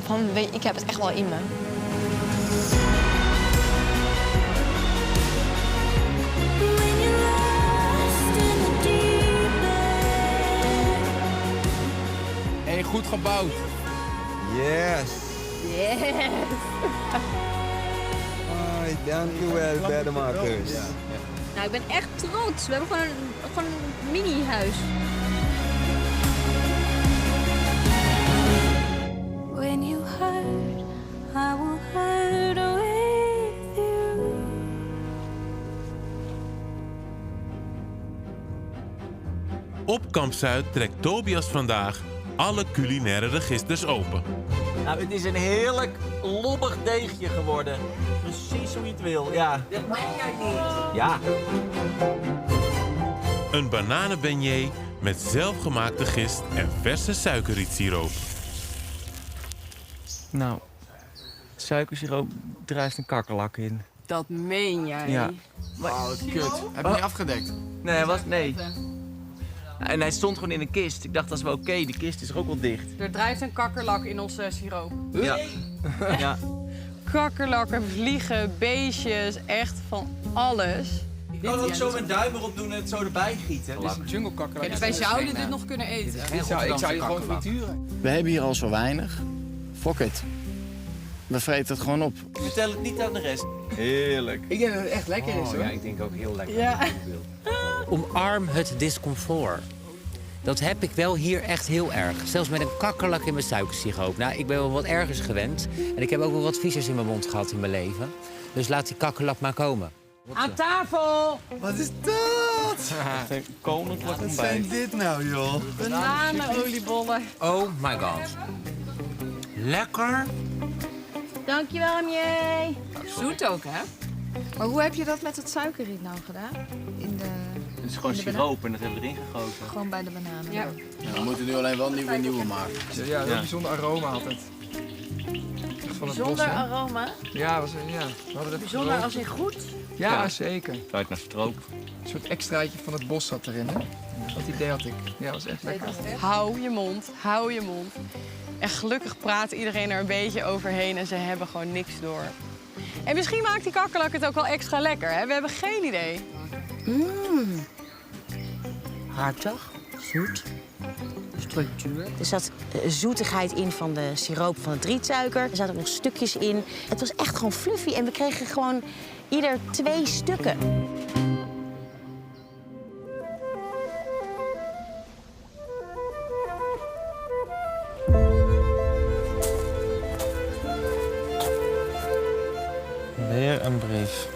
Van, weet je, ik heb het echt wel in me. Hey, goed gebouwd. Yes. Yes. Right. Dankjewel, beddenmakers. Nou, ik ben echt trots. We hebben gewoon een mini-huis. When you hurt, I will hurt with you. Op Kamp Zuid trekt Tobias vandaag alle culinaire registers open. Nou, het is een heerlijk lobbig deegje geworden. Precies hoe je het wil, ja. Dat meen jij niet. Ja. Een bananenbeignet met zelfgemaakte gist en verse suikerrietsiroop. Nou, suikersiroop drijft een kakkerlak in. Dat meen jij? Ja. Oh, wat kut. Heb je niet afgedekt? Nee. En hij stond gewoon in een kist. Ik dacht, dat is wel oké. Die kist is er ook wel dicht. Er drijft een kakkerlak in onze siroop. Ja. Ja. Kakkerlakken, vliegen, beestjes, echt van alles. Ik kan ook zo mijn duim erop doen en het zo erbij gieten. Dit is een jungle kakkerlak. Dus wij zouden dit nog kunnen eten. Ik zou je gewoon frituren. We hebben hier al zo weinig. Fuck it. We vreten het gewoon op. Vertel het niet aan de rest. Heerlijk. Ik denk dat het echt lekker is, hoor. Ja, ik denk ook heel lekker. Ja. Omarm het discomfort. Dat heb ik wel hier echt heel erg. Zelfs met een kakkerlak in mijn suikersiroop. Nou, ik ben wel wat ergers gewend. En ik heb ook wel wat viezers in mijn mond gehad in mijn leven. Dus laat die kakkerlak maar komen. Aan tafel! Wat is dat? Koninklijk Wat ontbijt. zijn dit nou, joh? Bananenoliebollen. Oh my god. Lekker. Dankjewel, Amjé. Zoet ook, hè? Maar hoe heb je dat met het suikerriet nou gedaan? Het is gewoon siroop en dat hebben we erin gegoten. Gewoon bij de bananen? Ja. We moeten nu alleen wel weer nieuwe maken. Ja, dat Ja. bijzonder aroma altijd. Echt van het bos, Bijzonder hè? aroma. Ja, we hadden het Bijzonder gerookt. als in goed. Ja, zeker. Ruikt naar stroop. Een soort extraatje van het bos zat erin, hè? Dat idee had ik. Ja, was echt lekker. Hou je mond, hou je mond. En gelukkig praat iedereen er een beetje overheen en ze hebben gewoon niks door. En misschien maakt die kakkerlak het ook wel extra lekker, hè? We hebben geen idee. Hartig, zoet, structuur. Er zat zoetigheid in van de siroop van het rietsuiker. Er zaten ook nog stukjes in. Het was echt gewoon fluffy en we kregen gewoon ieder 2 stukken. Weer een brief.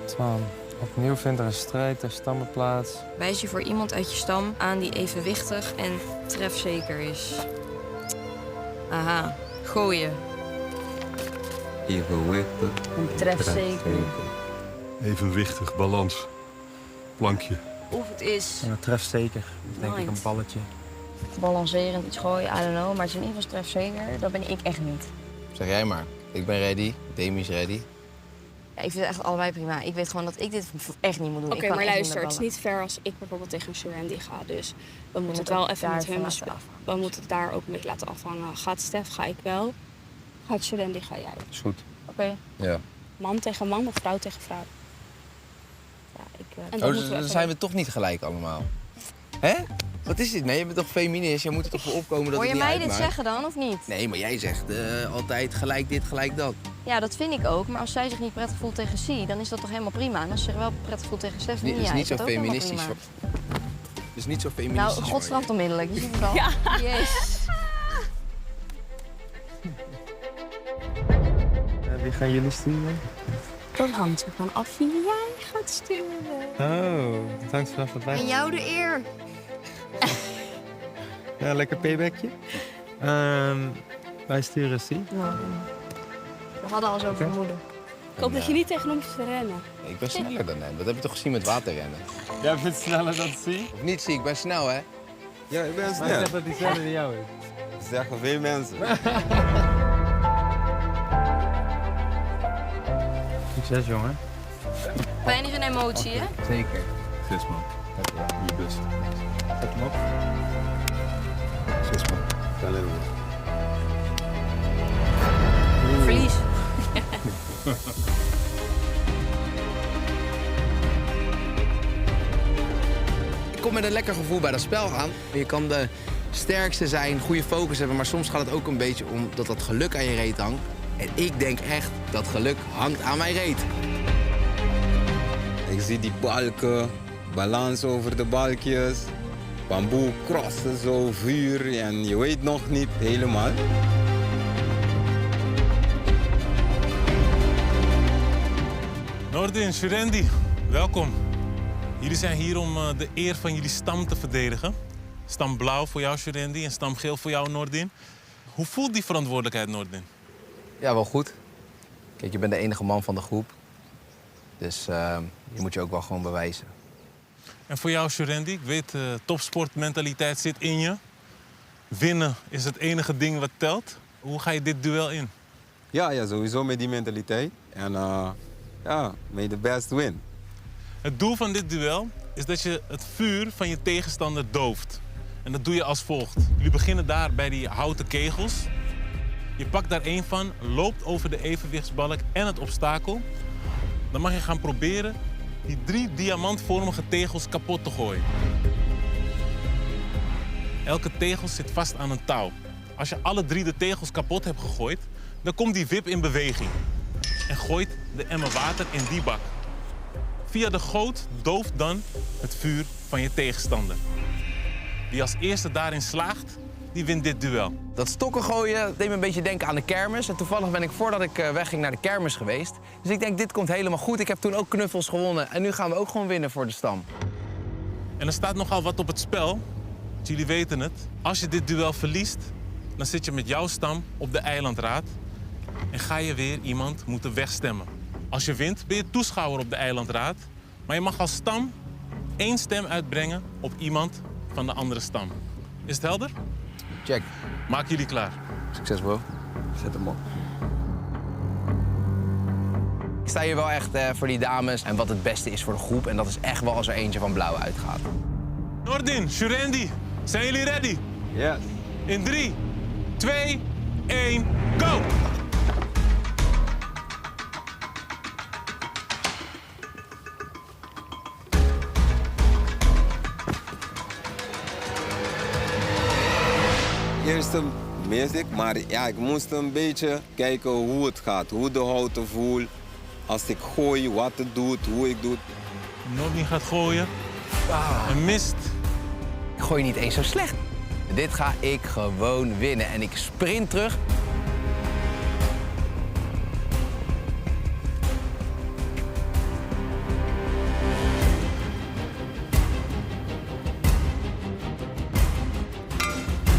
Twan, opnieuw vindt er een strijd ter stammen plaats. Wijs je voor iemand uit je stam aan die evenwichtig en trefzeker is. Aha, gooien. Evenwichtig. En trefzeker. Evenwichtig, balans. Plankje. Of het is En dat treft zeker. Denk ik een balletje. balancerend iets gooien, I don't know. Maar het is in ieder geval trefzeker. Dat ben ik echt niet. Zeg jij maar. Ik ben ready. Demi is ready. Ja, ik vind het echt allebei prima. Ik weet gewoon dat ik dit echt niet moet doen. Oké, maar luister, het is niet fair als ik bijvoorbeeld tegen Surandy ga. Dus we moeten het wel even met hun bespreken. We moeten het daar ook mee laten afhangen. Gaat Stef, ga ik wel. Gaat Surandy, ga jij. Is goed. Oké. Ja. Man tegen man of vrouw tegen vrouw? Ja, en Dan moeten we even- zijn we toch niet gelijk allemaal. Hè? Wat is dit? Nee, je bent toch feminist? Jij moet er toch voor opkomen dat Hoor je het niet mij dit uitmaakt? zeggen dan, of niet? Nee, maar jij zegt altijd gelijk dit, gelijk dat. Ja, dat vind ik ook. Maar als zij zich niet prettig voelt tegen Sie, dan is dat toch helemaal prima. En als ze zich wel prettig voelt tegen Stef, Het is ja, niet zo dat ook helemaal feministisch. prima. Het is niet zo feministisch. Nou, godstraft onmiddellijk. Je ziet het al. Ja. Jezus. Wie gaan jullie sturen? Dat hangt ervan af wie jij gaat sturen. Oh, dat hangt vanaf wat wij... En jou de eer. Ja, lekker paybackje. Wij sturen C. We hadden al zo vermoeden. Ik hoop dat je niet tegen hem hoeft te rennen. Ik ben sneller dan hem. Dat heb je toch gezien met waterrennen? Jij bent sneller dan C? Of niet, zie ik ben snel, hè? Ja, ik ben Hij snel. zegt dat hij sneller dan jou is. Dat zeggen veel mensen. Succes, jongen. Weinig in emotie, hè? Zeker. 6 man. Je best. Zet hem op. 6 man. Alleen maar. Verlies. Ik kom met een lekker gevoel bij dat spel aan. Je kan de sterkste zijn, goede focus hebben. Maar soms gaat het ook een beetje om dat geluk aan je reet hangt. En ik denk echt dat geluk hangt aan mijn reet. Ik zie die balken, balans over de balkjes, bamboe crossen, zo vuur en je weet nog niet helemaal. Nordin, Shurendi, welkom. Jullie zijn hier om de eer van jullie stam te verdedigen. Stam blauw voor jou, Shurendi, en stam geel voor jou, Nordin. Hoe voelt die verantwoordelijkheid, Nordin? Ja, wel goed. Kijk, je bent de enige man van de groep. Dus je moet je ook wel gewoon bewijzen. En voor jou, Shurendi, ik weet, topsportmentaliteit zit in je. Winnen is het enige ding wat telt. Hoe ga je dit duel in? Ja, sowieso met die mentaliteit. En may the best win. Het doel van dit duel is dat je het vuur van je tegenstander dooft. En dat doe je als volgt. Jullie beginnen daar bij die houten kegels. Je pakt daar één van, loopt over de evenwichtsbalk en het obstakel. Dan mag je gaan proberen die 3 diamantvormige tegels kapot te gooien. Elke tegel zit vast aan een touw. Als je alle 3 de tegels kapot hebt gegooid, dan komt die wip in beweging. En gooit de emmer water in die bak. Via de goot dooft dan het vuur van je tegenstander. Wie als eerste daarin slaagt, die wint dit duel. Dat stokken gooien deed me een beetje denken aan de kermis. En toevallig ben ik voordat ik wegging naar de kermis geweest. Dus ik denk, dit komt helemaal goed. Ik heb toen ook knuffels gewonnen. En nu gaan we ook gewoon winnen voor de stam. En er staat nogal wat op het spel. Jullie weten het. Als je dit duel verliest, dan zit je met jouw stam op de eilandraad. En ga je weer iemand moeten wegstemmen. Als je wint, ben je toeschouwer op de eilandraad. Maar je mag als stam 1 stem uitbrengen op iemand van de andere stam. Is het helder? Check. Maak jullie klaar. Succes, bro. Zet hem op. Ik sta hier wel echt voor die dames en wat het beste is voor de groep. En dat is echt wel als er eentje van blauw uitgaat. Nordin, Shurendi, zijn jullie ready? Yes. In 3, 2, 1, go! Eerst mis ik, maar ja, ik moest een beetje kijken hoe het gaat, hoe de houten voelt. Als ik gooi, wat het doet, hoe ik doe. Nordin gaat gooien. En mist. Ik gooi niet eens zo slecht. Dit ga ik gewoon winnen. En ik sprint terug.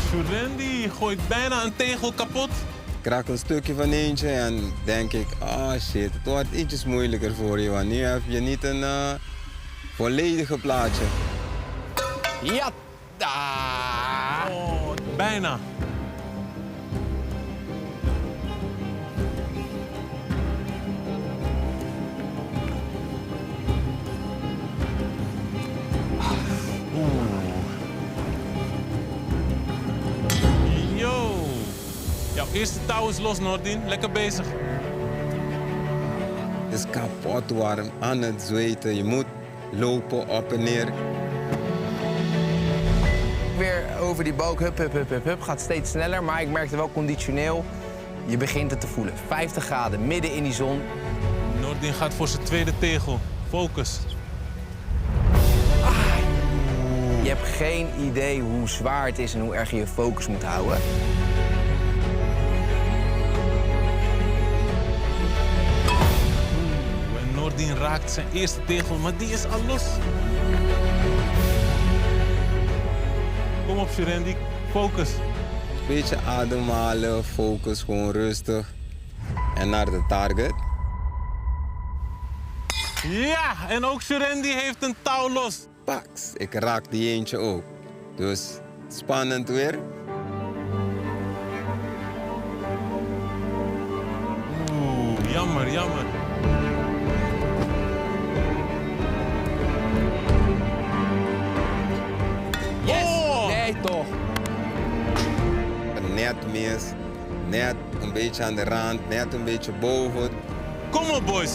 Shurendi gooit bijna een tegel kapot. Ik raak een stukje van eentje en denk ik, shit, het wordt ietsjes moeilijker voor je. Want nu heb je niet een volledige plaatje. Ja! Oh, bijna. Yo! Jouw eerste touw is los, Nordin. Lekker bezig. Het is kapot warm, aan het zweten. Je moet lopen op en neer. Weer over die balk, hup, gaat steeds sneller. Maar ik merkte wel conditioneel, je begint het te voelen. 50 graden, midden in die zon. Nordin gaat voor zijn tweede tegel. Focus. Je hebt geen idee hoe zwaar het is en hoe erg je je focus moet houden. En Nordin raakt zijn eerste tegel, maar die is al los. Kom op, Shurendi. Focus. Beetje ademhalen, focus, gewoon rustig. En naar de target. Ja, en ook Shurendi heeft een touw los. Paks, ik raak die eentje ook. Dus spannend weer. Oeh, jammer, jammer. Yes! Oh! Nee, toch. Net mis, net een beetje aan de rand, net een beetje boven. Kom op, boys.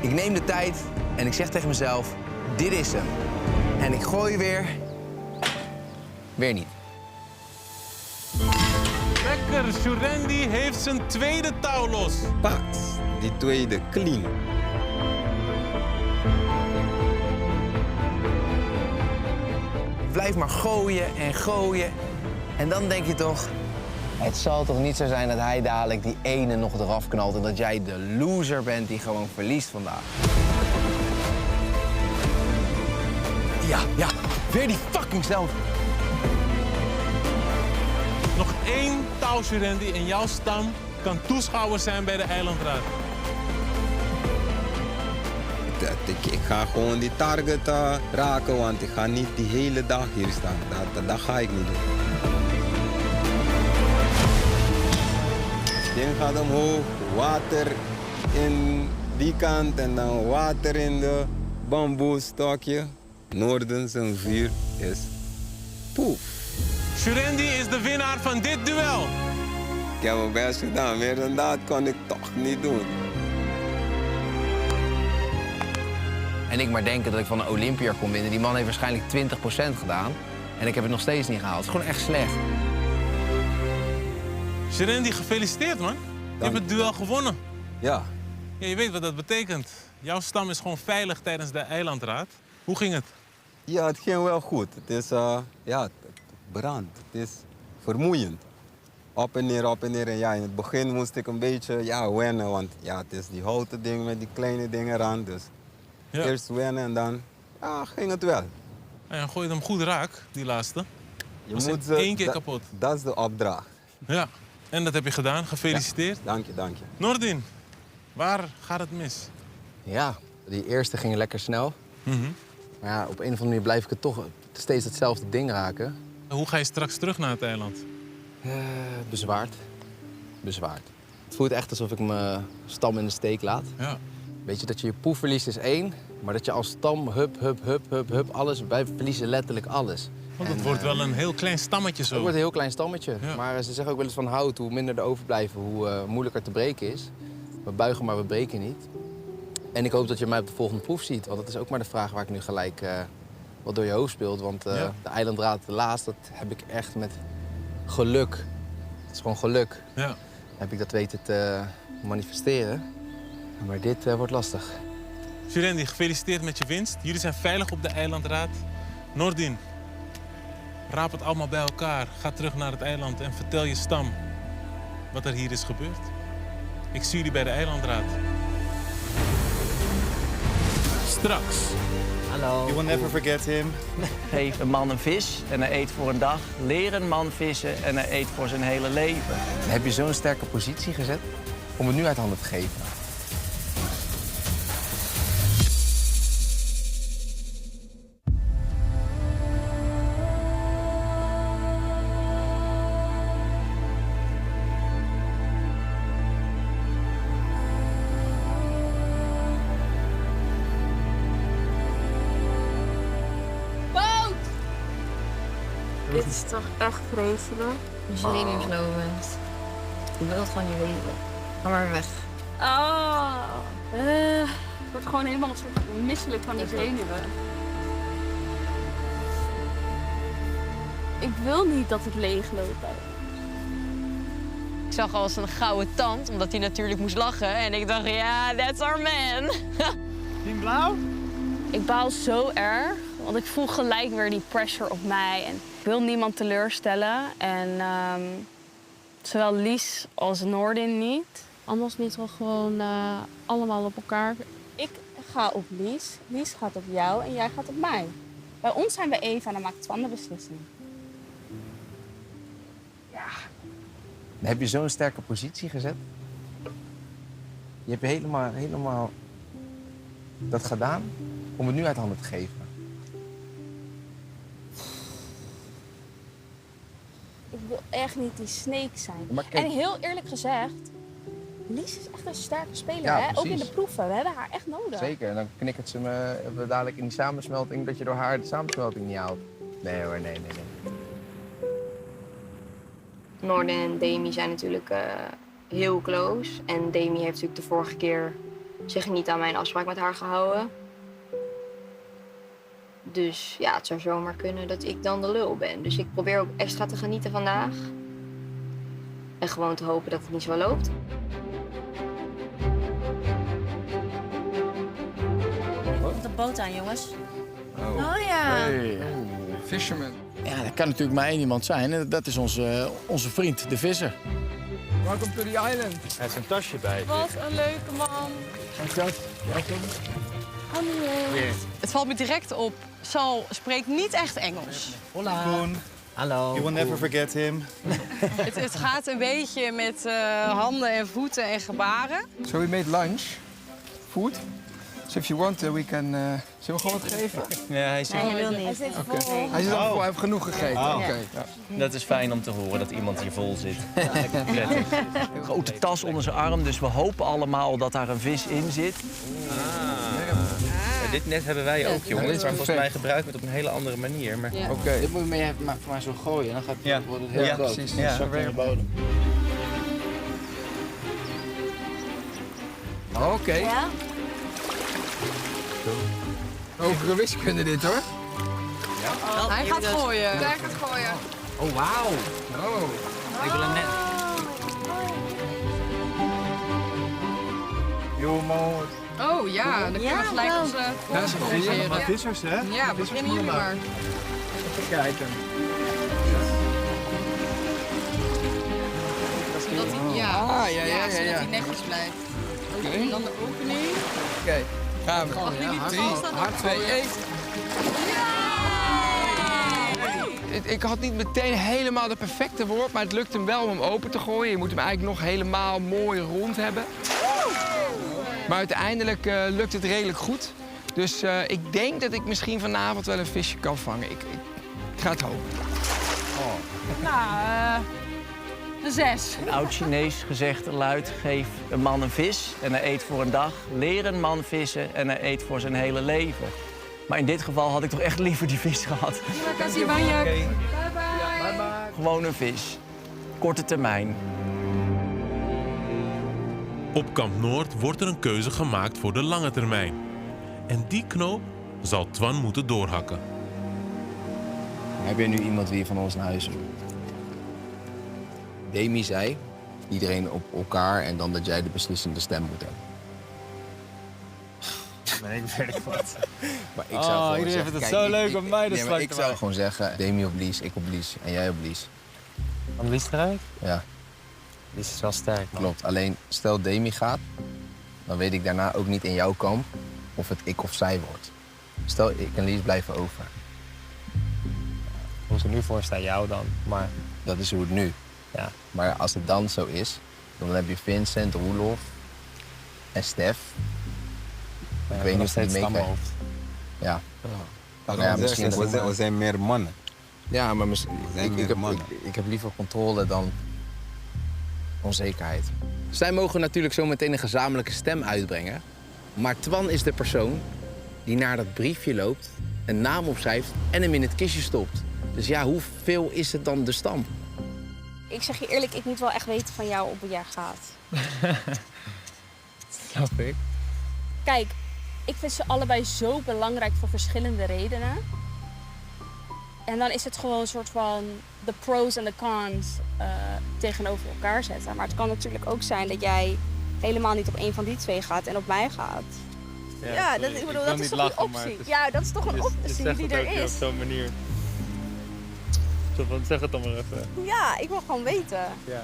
Ik neem de tijd en ik zeg tegen mezelf, dit is hem. En ik gooi weer. Weer niet. Lekker, Surendi heeft zijn tweede touw los. Pats, die tweede clean. Blijf maar gooien en gooien. En dan denk je toch... Het zal toch niet zo zijn dat hij dadelijk die ene nog eraf knalt... en dat jij de loser bent die gewoon verliest vandaag. Ja, weer die fucking snel. Nog 1 touw, Surendi, en jouw stam kan toeschouwer zijn bij de eilandraad. Ik ga gewoon die target raken, want ik ga niet die hele dag hier staan. Dat ga ik niet doen. Het ding gaat omhoog, water in die kant en dan water in de bamboestokje. Noorden zijn vuur is poef. Surendi is de winnaar van dit duel. Ik heb mijn best gedaan, meer dan dat kon ik toch niet doen. En ik maar denken dat ik van een Olympia kon winnen. Die man heeft waarschijnlijk 20% gedaan. En ik heb het nog steeds niet gehaald. Het is gewoon echt slecht. Surendi, gefeliciteerd, man. Je hebt het duel gewonnen. Ja. Ja, je weet wat dat betekent. Jouw stam is gewoon veilig tijdens de eilandraad. Hoe ging het? Ja, het ging wel goed. Het is, het brandt. Het is vermoeiend. Op en neer, op en neer. En ja, in het begin moest ik een beetje wennen. Want ja, het is die houten ding met die kleine dingen eraan. Dus eerst wennen en dan ging het wel. En gooi je hem goed raak, die laatste. Je was moet 1 keer kapot. Dat is de opdracht. Ja, en dat heb je gedaan. Gefeliciteerd. Ja, dank je. Nordin, waar gaat het mis? Ja, die eerste ging lekker snel. Maar ja, op een of andere manier blijf ik het toch steeds hetzelfde ding raken. Hoe ga je straks terug naar het eiland? Bezwaard. Het voelt echt alsof ik mijn stam in de steek laat. Ja. Weet je, dat je poef verliest is 1, maar dat je als stam hup, alles, wij verliezen letterlijk alles. Want het wordt wel een heel klein stammetje zo. Het wordt een heel klein stammetje. Ja. Maar ze zeggen ook wel eens van hout, hoe minder er overblijven, hoe moeilijker te breken is. We buigen, maar we breken niet. En ik hoop dat je mij op de volgende proef ziet. Want dat is ook maar de vraag waar ik nu gelijk wat door je hoofd speelt. Want de eilandraad, de laatste, dat heb ik echt met geluk. Het is gewoon geluk. Ja. Heb ik dat weten te manifesteren. Maar dit wordt lastig. Surendi, gefeliciteerd met je winst. Jullie zijn veilig op de eilandraad. Nordin, raap het allemaal bij elkaar. Ga terug naar het eiland en vertel je stam wat er hier is gebeurd. Ik zie jullie bij de eilandraad. Straks. Hallo. You will never forget him. Geef een man een vis en hij eet voor een dag. Leer een man vissen en hij eet voor zijn hele leven. Heb je zo'n sterke positie gezet om het nu uit handen te geven? Dit is toch echt vreselijk? Zenuwslopend. Ik wil het gewoon niet weten. Ga maar weg. Ik word gewoon helemaal een soort misselijk van die zenuwen. Ik wil niet dat het leeg loopt. Ik zag al als een gouden tand, omdat hij natuurlijk moest lachen. En ik dacht, ja, that's our man. Team Blauw? Ik baal zo erg, want ik voel gelijk weer die pressure op mij. En ik wil niemand teleurstellen. En zowel Lies als Nordin niet. Anders niet wel gewoon allemaal op elkaar. Ik ga op Lies, Lies gaat op jou en jij gaat op mij. Bij ons zijn we even en dan maakt Twan de beslissing. Ja. Dan heb je zo'n sterke positie gezet. Je hebt helemaal dat gedaan om het nu uit handen te geven. Ik wil echt niet die Snake zijn. Maar kijk... En heel eerlijk gezegd, Lies is echt een sterke speler. Ja, hè? Ook in precies. de proeven. We hebben haar echt nodig. Zeker, en dan knikkert ze me dadelijk in die samensmelting dat je door haar de samensmelting niet haalt. Nee hoor, nee. Nordin en Demi zijn natuurlijk heel close. En Demi heeft natuurlijk de vorige keer zich niet aan mijn afspraak met haar gehouden. Dus ja, het zou zomaar kunnen dat ik dan de lul ben. Dus ik probeer ook extra te genieten vandaag. En gewoon te hopen dat het niet zo loopt. Komt de boot aan, jongens. Oh ja. Hey. Fisherman. Ja, dat kan natuurlijk maar één iemand zijn. En dat is onze vriend, de visser. Welcome to the island. Hij heeft zijn tasje bij. Wat een leuke man. Het valt me direct op. Sal spreekt niet echt Engels. Hola. Koen. Hallo. You will never forget him. Het gaat een beetje met handen en voeten en gebaren. So we made lunch. Food. So if you want, we can... Zullen we gewoon wat geven? Ja, hij Nee, hij wil niet. Oké. Hij zit al vol, hij heeft genoeg gegeten. Oh. Oké. Ja. Dat is fijn om te horen dat iemand hier vol zit. Grote tas onder zijn arm, dus we hopen allemaal dat daar een vis in zit. Ja, dit net hebben wij ook, jongens. dit is Maar volgens perfect. mij gebruiken we het op een hele andere manier. Maar... Ja. Oké. Dit moet je maar zo gooien. Dan wordt het heel Ja, groot. precies. Dan Ja. zakt het in de bodem. Oké. Ja? Hogere wiskunde dit, hoor. Hij gaat gooien. Daar gaat gooien. Oh, wauw. Oh. Ik wil hem net... Oh ja, dan kunnen we gelijk onze Dat is een goeie. corrigeren. Vissers, hè? Ja, beginnen jullie maar. Even kijken. Zodat hij, ja, Ah, ja. zodat hij netjes blijft. Oké. Dan de opening. Oké. Gaan we. Mag ik niet 3, vast aan 2, 1. Ik had niet meteen helemaal de perfecte worp, maar het lukt hem wel om hem open te gooien. Je moet hem eigenlijk nog helemaal mooi rond hebben. Maar uiteindelijk lukt het redelijk goed. Dus ik denk dat ik misschien vanavond wel een visje kan vangen. Ik ga het hopen. Nou, de 6. Een oud Chinees gezegde luidt, geef een man een vis en hij eet voor een dag. Leer een man vissen en hij eet voor zijn hele leven. Maar in dit geval had ik toch echt liever die vis gehad. Kassie Banjak. Bye bye. Gewoon een vis. Korte termijn. Op Kamp Noord wordt er een keuze gemaakt voor de lange termijn. En die knoop zal Twan moeten doorhakken. Heb je nu iemand die van ons naar huis wil? Demi zei, iedereen op elkaar en dan dat jij de beslissende stem moet hebben. Nee, ik weet wat. Maar ik zou gewoon iedereen zeggen, vindt het kijk, zo ik- leuk ik- om mij de nee, slag maar te ik zou maken. gewoon zeggen, Demi op Lies, ik op Lies en jij op Lies. Van Lies eruit? Ja. Lies is wel sterk, man. Klopt, alleen stel Demi gaat, dan weet ik daarna ook niet in jouw kamp of het ik of zij wordt. Stel, ik en Lies blijven over. Hoe ze nu voor staat, jou dan. Maar dat is hoe het nu. Ja. Maar als het dan zo is, dan heb je Vincent, Roelof en Stef. Ik weet niet of die meekrijgt. Ja. Maar Ja, misschien we zijn meer mannen. Ja, maar zijn meer mannen. ik heb liever controle dan onzekerheid. Zij mogen natuurlijk zo meteen een gezamenlijke stem uitbrengen. Maar Twan is de persoon die naar dat briefje loopt, een naam opschrijft en hem in het kistje stopt. Dus ja, hoeveel is het dan de stam? Ik zeg je eerlijk, ik moet wel echt weten van jou op hoe jij gaat. Snap ik. Kijk, ik vind ze allebei zo belangrijk voor verschillende redenen. En dan is het gewoon een soort van de pros en de cons tegenover elkaar zetten. Maar het kan natuurlijk ook zijn dat jij helemaal niet op één van die twee gaat en op mij gaat. Ja, dat, ik bedoel, dat is toch een optie? Ja, dat is toch een optie die er is. Op zo'n manier. Zeg het dan maar even. Ja, ik wil gewoon weten. Ja.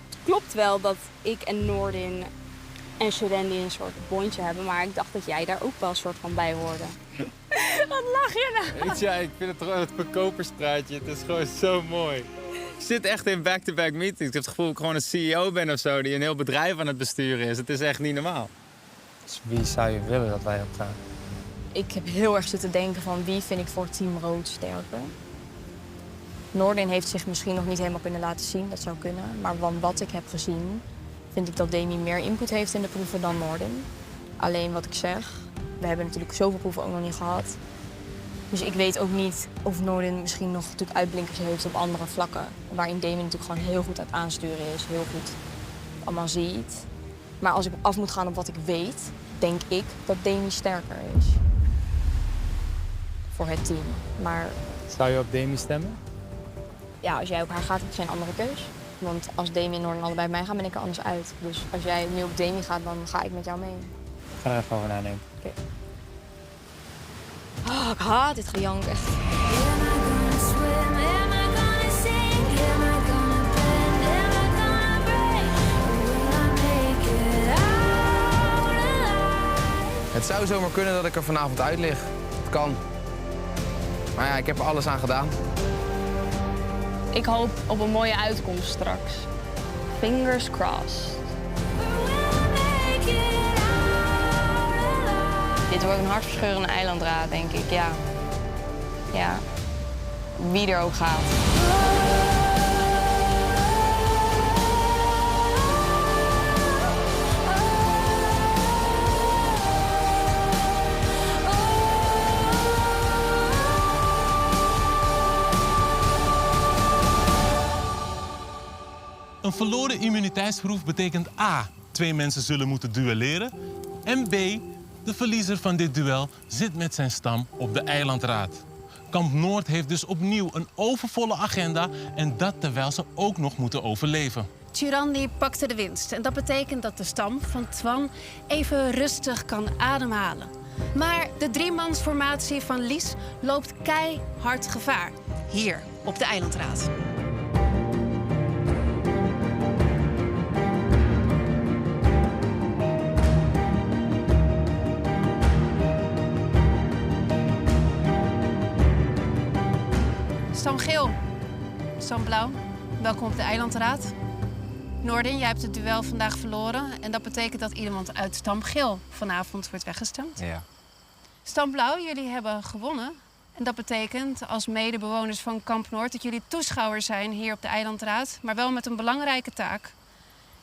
Het klopt wel dat ik en Noordin en Sherendi een soort bondje hebben, maar ik dacht dat jij daar ook wel een soort van bij hoorde. Wat lach je nou? Ik vind het toch het verkoperspraatje. Het is gewoon zo mooi. Ik zit echt in back-to-back meetings. Ik heb het gevoel dat ik gewoon een CEO ben of zo, die een heel bedrijf aan het besturen is. Het is echt niet normaal. Dus wie zou je willen dat wij op gaan? Ik heb heel erg zitten denken van wie vind ik voor Team Rood sterker. Noordin heeft zich misschien nog niet helemaal kunnen laten zien, dat zou kunnen. Maar van wat ik heb gezien, vind ik dat Demi meer input heeft in de proeven dan Noordin. Alleen wat ik zeg, we hebben natuurlijk zoveel proeven ook nog niet gehad. Dus ik weet ook niet of Noordin misschien nog natuurlijk uitblinkers heeft op andere vlakken. Waarin Demi natuurlijk gewoon heel goed aan het aansturen is, heel goed allemaal ziet. Maar als ik af moet gaan op wat ik weet, denk ik dat Demi sterker is. Voor het team. Maar Zou je op Demi stemmen? ja, als jij op haar gaat, heb je geen andere keus. Want als Demi en Norden allebei bij mij gaan, ben ik er anders uit. Dus als jij nu op Demi gaat, dan ga ik met jou mee. Ik ga er even over nadenken. Oké. Oh, ik haat dit gejank, echt. Het zou zomaar kunnen dat ik er vanavond uit lig. Het kan. Maar ja, ik heb er alles aan gedaan. Ik hoop op een mooie uitkomst straks. Fingers crossed. Dit wordt een hartverscheurende eilandraad, denk ik, ja. Ja. Wie er ook gaat. Een verloren immuniteitsproef betekent A, 2 mensen zullen moeten duelleren. En B, de verliezer van dit duel zit met zijn stam op de eilandraad. Kamp Noord heeft dus opnieuw een overvolle agenda en dat terwijl ze ook nog moeten overleven. Tjurandi pakte de winst en dat betekent dat de stam van Twan even rustig kan ademhalen. Maar de driemansformatie van Lies loopt keihard gevaar. Hier op de eilandraad. Stam Geel, Stam Blauw, welkom op de eilandraad. Noordin, jij hebt het duel vandaag verloren. En dat betekent dat iemand uit Stam Geel vanavond wordt weggestemd. Ja. Stam Blauw, jullie hebben gewonnen. En dat betekent als medebewoners van Kamp Noord dat jullie toeschouwers zijn hier op de eilandraad. Maar wel met een belangrijke taak.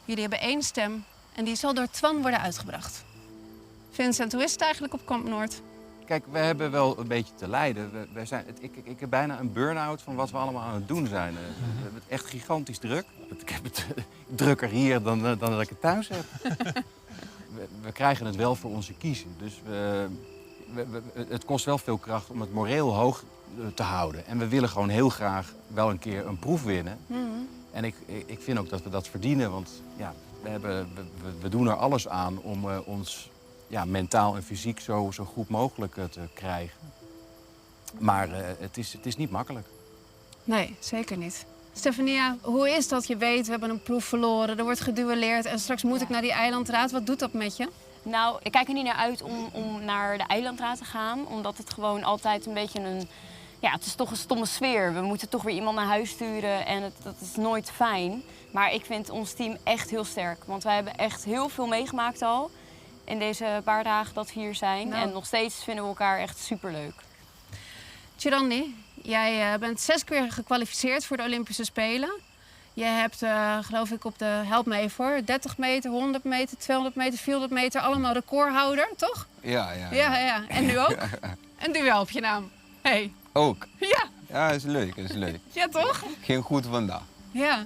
Jullie hebben 1 stem en die zal door Twan worden uitgebracht. Vincent, hoe is het eigenlijk op Kamp Noord? Kijk, we hebben wel een beetje te lijden. Ik heb bijna een burn-out van wat we allemaal aan het doen zijn. We hebben het echt gigantisch druk. Ik heb het drukker hier dan dat ik het thuis heb. We krijgen het wel voor onze kiezen. Dus het kost wel veel kracht om het moreel hoog te houden. En we willen gewoon heel graag wel een keer een proef winnen. En ik vind ook dat we dat verdienen. Want ja, we doen er alles aan om ons... Ja, mentaal en fysiek zo goed mogelijk te krijgen. Maar het is niet makkelijk. Nee, zeker niet. Stefania, hoe is dat? Je weet, we hebben een proef verloren, er wordt geduelleerd en straks moet ik naar die eilandraad. Wat doet dat met je? Nou, ik kijk er niet naar uit om naar de eilandraad te gaan. Omdat het gewoon altijd een beetje een... Ja, het is toch een stomme sfeer. We moeten toch weer iemand naar huis sturen en dat is nooit fijn. Maar ik vind ons team echt heel sterk. Want wij hebben echt heel veel meegemaakt al. In deze paar dagen dat we hier zijn. Nou. En nog steeds vinden we elkaar echt superleuk. Tjurandi, jij bent 6 keer gekwalificeerd voor de Olympische Spelen. Je hebt, geloof ik, op de, help me even hoor, 30 meter, 100 meter, 200 meter, 400 meter, allemaal recordhouder, toch? Ja. Ja. En nu ook? Een duel op je naam. Hey. Ook? Ja. Ja, is leuk. Ja, toch? Ging goed vandaag. Ja.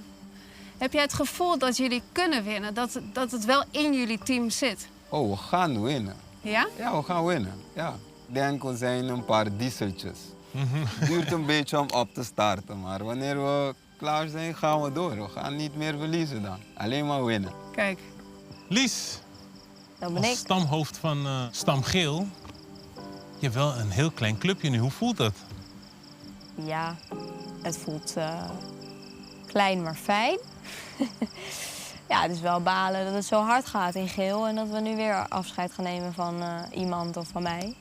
Heb jij het gevoel dat jullie kunnen winnen? Dat het wel in jullie team zit? Oh, we gaan winnen. Ja? Ja, we gaan winnen. Ja. Ik denk, we zijn een paar dieseltjes. Het duurt een beetje om op te starten, maar wanneer we klaar zijn, gaan we door. We gaan niet meer verliezen dan. Alleen maar winnen. Kijk. Lies, Dat ben ik. als stamhoofd van Stam Geel, je hebt wel een heel klein clubje nu. Hoe voelt dat? Ja, het voelt klein maar fijn. Ja, het is wel balen dat het zo hard gaat in Geel en dat we nu weer afscheid gaan nemen van iemand of van mij.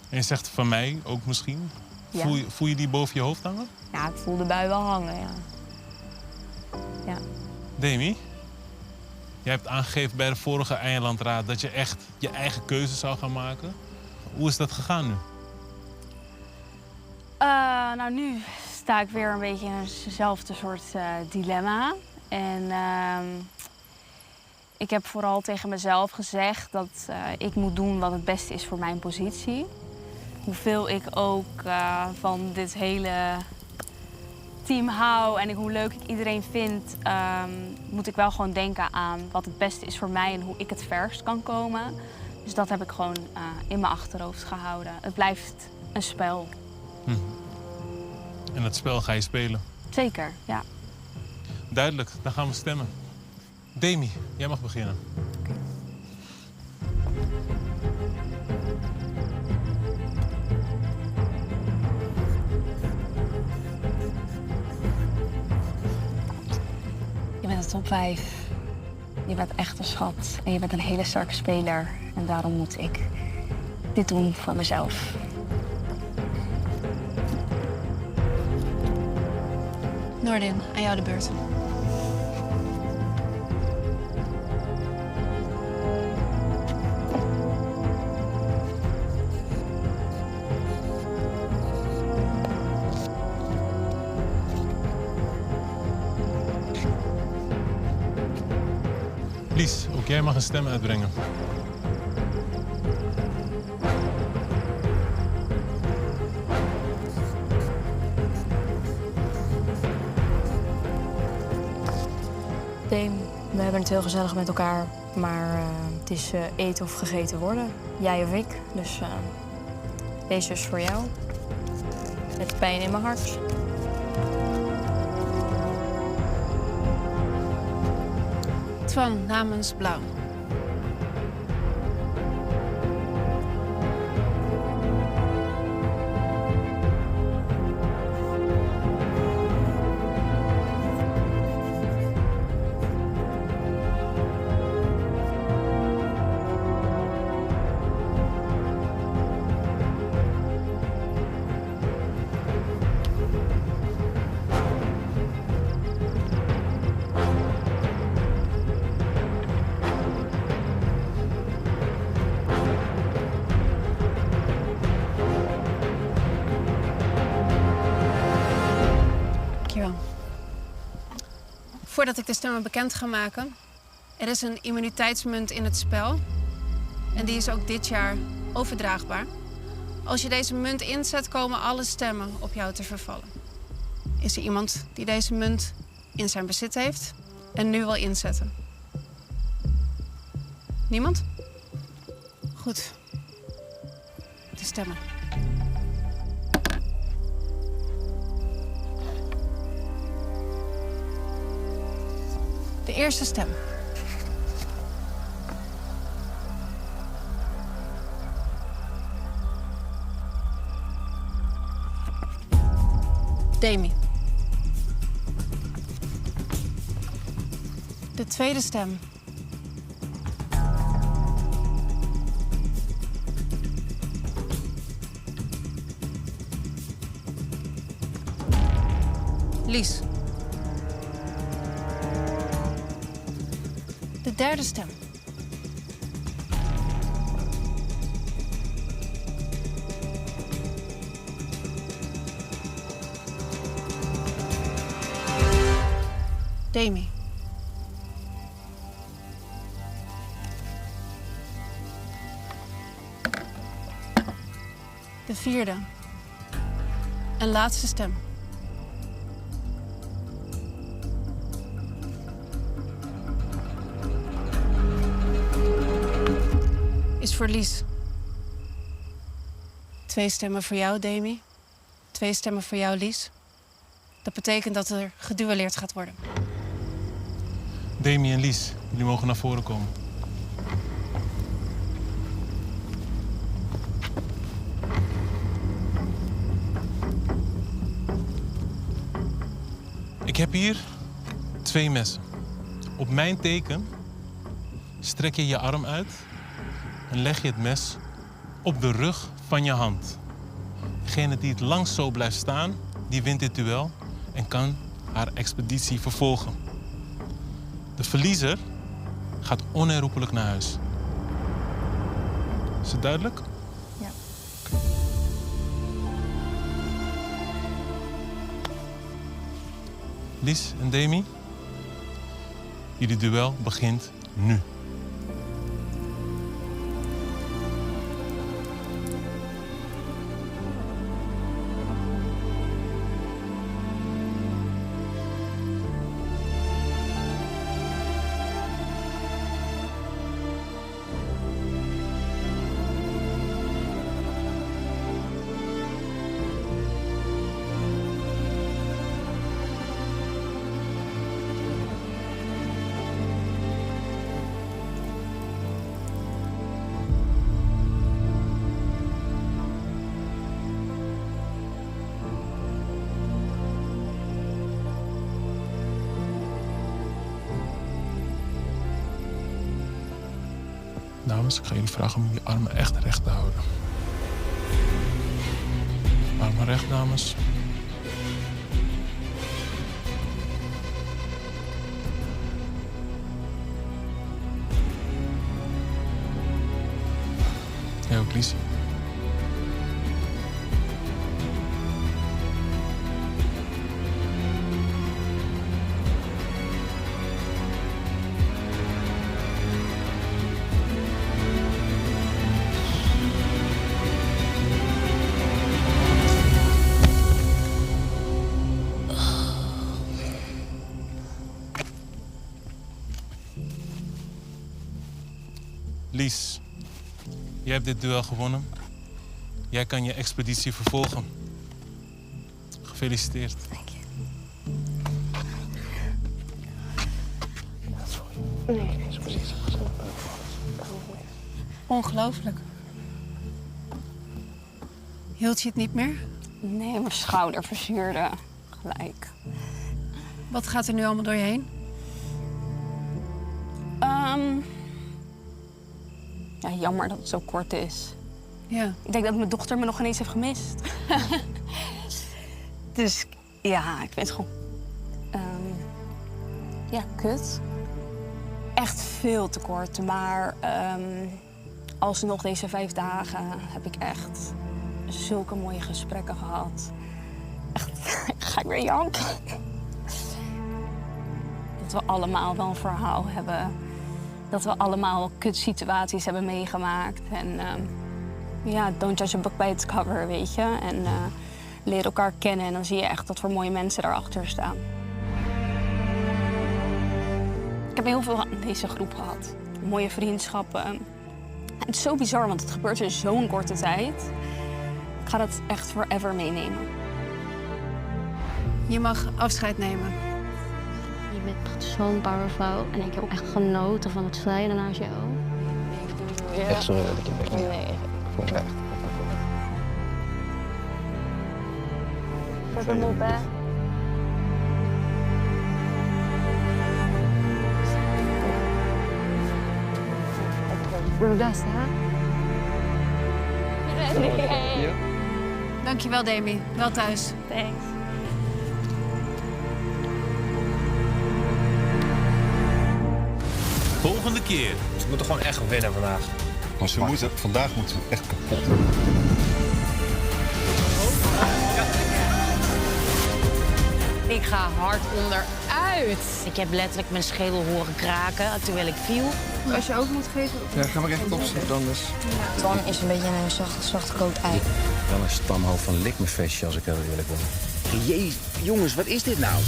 En je zegt van mij ook misschien. Ja. Voel je die boven je hoofd hangen? Ja, ik voel de bui wel hangen, ja. Ja. Demi, jij hebt aangegeven bij de vorige eilandraad dat je echt je eigen keuze zou gaan maken. Hoe is dat gegaan nu? Nou, nu sta ik weer een beetje in eenzelfde soort dilemma. En ik heb vooral tegen mezelf gezegd dat ik moet doen wat het beste is voor mijn positie. Hoeveel ik ook van dit hele team hou en hoe leuk ik iedereen vind, moet ik wel gewoon denken aan wat het beste is voor mij en hoe ik het verst kan komen. Dus dat heb ik gewoon in mijn achterhoofd gehouden. Het blijft een spel. En dat spel ga je spelen? Zeker, ja. Duidelijk, dan gaan we stemmen. Demi, jij mag beginnen. Je bent een top 5. Je bent echt een schat. En je bent een hele sterke speler. En daarom moet ik dit doen voor mezelf. Noordin, aan jou de beurt. Lies, ook jij mag een stem uitbrengen. Dame, we hebben het heel gezellig met elkaar. Maar het is eten of gegeten worden. Jij of ik. Dus deze is voor jou. Met pijn in mijn hart. Twan, namens Blauw. Voordat ik de stemmen bekend ga maken, er is een immuniteitsmunt in het spel. En die is ook dit jaar overdraagbaar. Als je deze munt inzet, komen alle stemmen op jou te vervallen. Is er iemand die deze munt in zijn bezit heeft en nu wil inzetten? Niemand? Goed. De stemmen. De eerste stem. Demi. De tweede stem. Lies. De derde stem. Demi. De vierde en laatste stem. Is voor Lies. 2 stemmen voor jou, Demi. 2 stemmen voor jou, Lies. Dat betekent dat er geduelleerd gaat worden. Demi en Lies, jullie mogen naar voren komen. Ik heb hier 2 messen. Op mijn teken strek je je arm uit en leg je het mes op de rug van je hand. Degene die het langst zo blijft staan, die wint dit duel en kan haar expeditie vervolgen. De verliezer gaat onherroepelijk naar huis. Is het duidelijk? Ja. Okay. Lies en Demi, jullie duel begint nu. dames. Ik ga jullie vragen om jullie armen echt recht te houden. Armen recht, dames. Jij ook, Lies. Lies, jij hebt dit duel gewonnen. Jij kan je expeditie vervolgen. Gefeliciteerd. Dank je. Nee, is precies. Ongelooflijk. Hield je het niet meer? Nee, mijn schouder verzuurde. Gelijk. Wat gaat er nu allemaal door je heen? Ja, jammer dat het zo kort is. Ja. Ik denk dat mijn dochter me nog ineens heeft gemist. Dus ja, ik vind het gewoon... ja, kut. Echt veel te kort. Maar alsnog deze 5 dagen heb ik echt zulke mooie gesprekken gehad. Echt, ga ik weer janken. Dat we allemaal wel een verhaal hebben. Dat we allemaal kutsituaties hebben meegemaakt. En ja, don't judge a book by its cover, weet je. En leer elkaar kennen en dan zie je echt wat voor mooie mensen daarachter staan. Ik heb heel veel aan deze groep gehad. Mooie vriendschappen. Het is zo bizar, want het gebeurt in zo'n korte tijd. Ik ga dat echt forever meenemen. Je mag afscheid nemen. Je bent echt zo'n powervrouw en ik heb echt genoten van het strijden naast jou. Echt sorry dat ik je bek niet. Nee. Ik voel me echt. Zet hem op, hè. Doe je best, hè? Nee. Dankjewel, Demi. Wel thuis. Thanks. Volgende keer. Ze moeten gewoon echt winnen vandaag. Maar vandaag moeten we echt kapot. Ik ga hard onderuit. Ik heb letterlijk mijn schedel horen kraken terwijl ik viel. Als je ook moet geven... Ja, ga maar echt opzitten anders. Twan is een beetje een zacht gekookt ei. Wel een stamhoofd van likmefestje als ik heel eerlijk ben. Jee, jongens, wat is dit nou?